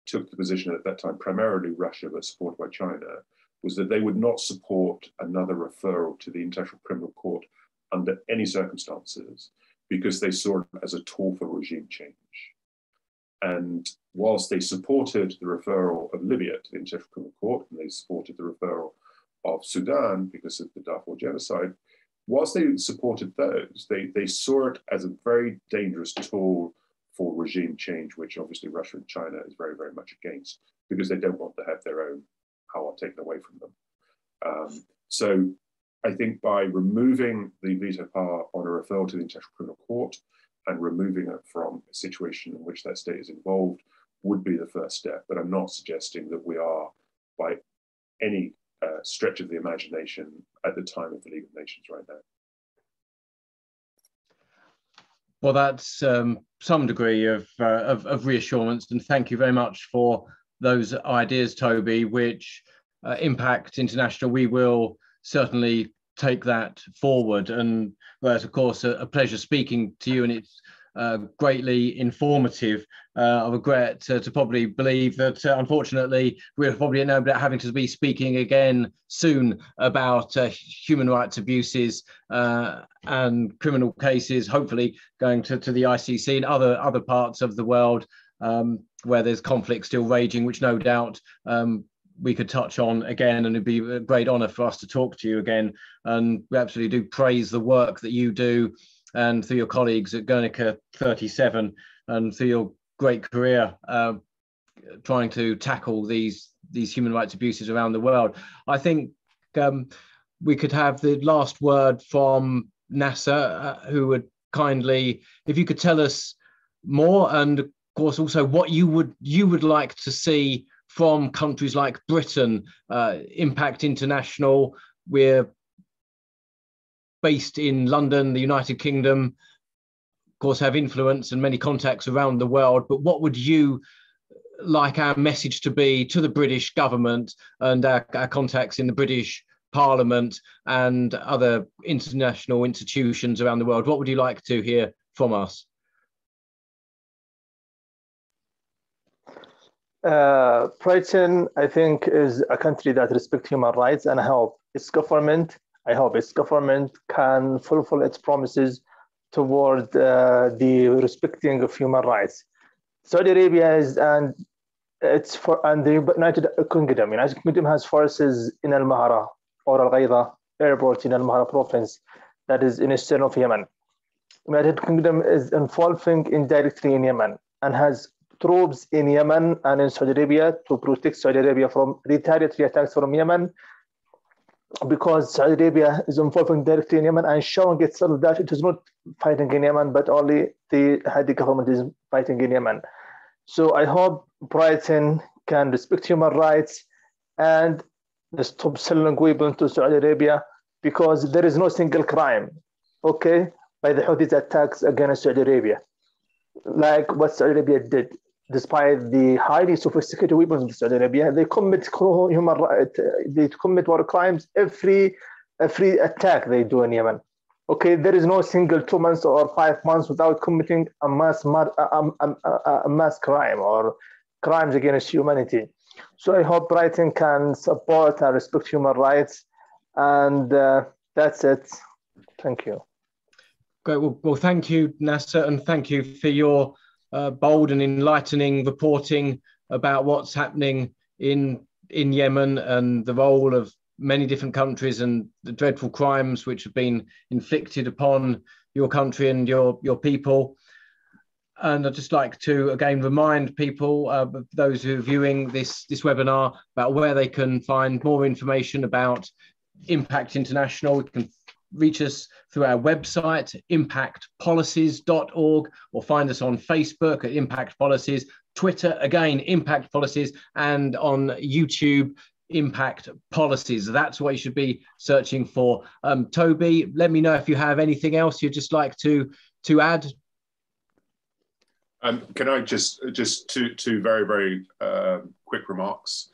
took the position at that time, primarily Russia, but supported by China, was that they would not support another referral to the International Criminal Court under any circumstances, because they saw it as a tool for regime change. And whilst they supported the referral of Libya to the International Criminal Court, and they supported the referral of Sudan because of the Darfur genocide, whilst they supported those, they saw it as a very dangerous tool for regime change, which obviously Russia and China is very, very much against, because they don't want to have their own power taken away from them. So I think by removing the veto power on a referral to the International Criminal Court and removing it from a situation in which that state is involved would be the first step. But I'm not suggesting that we are, by any stretch of the imagination, at the time of the League of Nations right now. Well, that's some degree of reassurance, and thank you very much for those ideas, Toby, which Impact International. We will certainly take that forward, and well, it's of course a pleasure speaking to you, and it's greatly informative. I regret to probably believe that unfortunately we're probably now having to be speaking again soon about human rights abuses and criminal cases, hopefully going to the ICC and other parts of the world where there's conflict still raging, which no doubt we could touch on again, and it'd be a great honor for us to talk to you again. And we absolutely do praise the work that you do, and through your colleagues at Guernica 37, and through your great career trying to tackle these human rights abuses around the world. I think we could have the last word from Nasr, who would kindly, if you could tell us more, and of course also what you would like to see from countries like Britain. Impact International, we're based in London, the United Kingdom, of course have influence and many contacts around the world, but what would you like our message to be to the British government and our contacts in the British Parliament and other international institutions around the world? What would you like to hear from us? Britain, I think, is a country that respects human rights, and I hope its government can fulfill its promises toward the respecting of human rights. Saudi Arabia is, and the United Kingdom. United Kingdom has forces in Al Mahra or Al Ghaida airport in Al Mahra province, that is in eastern of Yemen. United Kingdom is involving indirectly in Yemen and has troops in Yemen and in Saudi Arabia to protect Saudi Arabia from retaliatory attacks from Yemen, because Saudi Arabia is involving directly in Yemen and showing itself that it is not fighting in Yemen, but only the Hadi government is fighting in Yemen. So I hope Britain can respect human rights and stop selling weapons to Saudi Arabia, because there is no single crime, okay, by the Houthis attacks against Saudi Arabia, like what Saudi Arabia did. Despite the highly sophisticated weapons of Saudi Arabia, they commit human rights, they commit war crimes every attack they do in Yemen. Okay, there is no single 2 months or 5 months without committing a mass crime or crimes against humanity. So I hope Britain can support and respect human rights, and that's it. Thank you. Great. Well, thank you, Nasr, and thank you for your bold and enlightening reporting about what's happening in Yemen and the role of many different countries and the dreadful crimes which have been inflicted upon your country and your people. And I'd just like to again remind people, those who are viewing this webinar, about where they can find more information about Impact International. You can reach us through our website, impactpolicies.org, or find us on Facebook at Impact Policies, Twitter, again, Impact Policies, and on YouTube, Impact Policies. That's what you should be searching for. Toby, let me know if you have anything else you'd just like to add. Can I just two very, very quick remarks,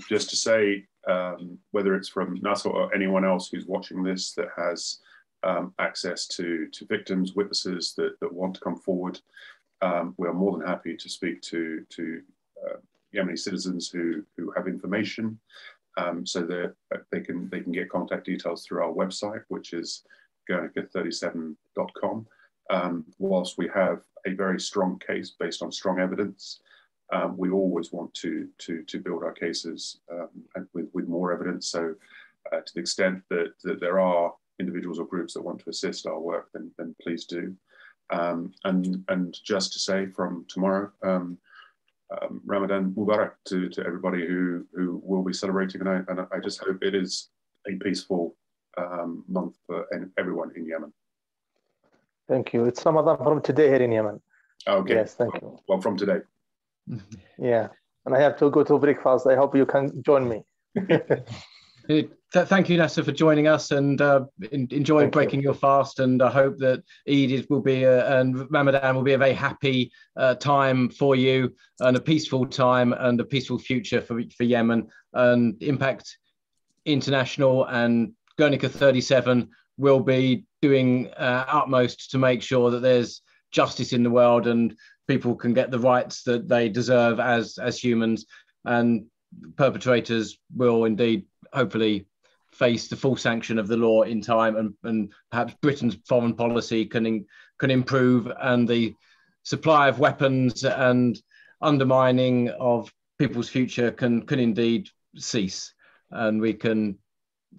just to say, whether it's from Nasr or anyone else who's watching this that has access to victims, witnesses that want to come forward, we are more than happy to speak to Yemeni citizens who have information, so that they can get contact details through our website, which is guernica37.com. Whilst we have a very strong case based on strong evidence, we always want to build our cases with more evidence. So to the extent that there are individuals or groups that want to assist our work, then please do. And just to say from tomorrow, Ramadan Mubarak to everybody who will be celebrating, and I just hope it is a peaceful month for everyone in Yemen. Thank you. It's Ramadan from today here in Yemen. Okay. Yes, thank you. Well, from today. Yeah, and I have to go to breakfast. I hope you can join me. Thank you, Nasr, for joining us, and enjoy breaking your fast. And I hope that Eid will be and Ramadan will be a very happy time for you, and a peaceful time, and a peaceful future for Yemen. And Impact International and Guernica 37 will be doing utmost to make sure that there's justice in the world and people can get the rights that they deserve as humans, and perpetrators will indeed hopefully face the full sanction of the law in time, and perhaps Britain's foreign policy can improve, and the supply of weapons and undermining of people's future can indeed cease, and we can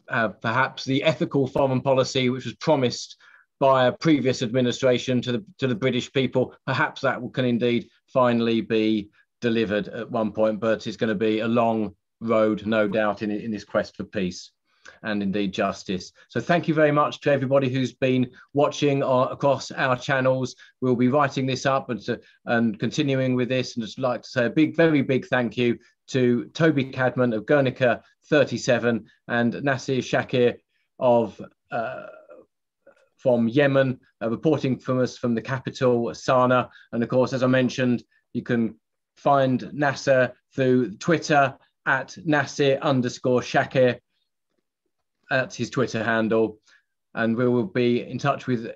have perhaps the ethical foreign policy which was promised by a previous administration to the British people. Perhaps that can indeed finally be delivered at one point, but it's going to be a long road, no doubt, in this quest for peace and indeed justice. So thank you very much to everybody who's been watching across our channels. We'll be writing this up and continuing with this, and just like to say a very big thank you to Toby Cadman of Guernica 37 and Nasr Shakir from Yemen, reporting from us from the capital, Sana'a. And of course, as I mentioned, you can find Nasr through Twitter at Nasr_Shakir at his Twitter handle. And we will be in touch with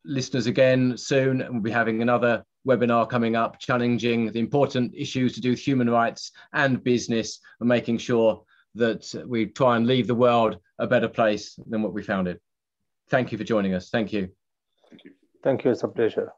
listeners again soon. And we'll be having another webinar coming up, challenging the important issues to do with human rights and business, and making sure that we try and leave the world a better place than what we found it. Thank you for joining us. Thank you. Thank you. Thank you. It's a pleasure.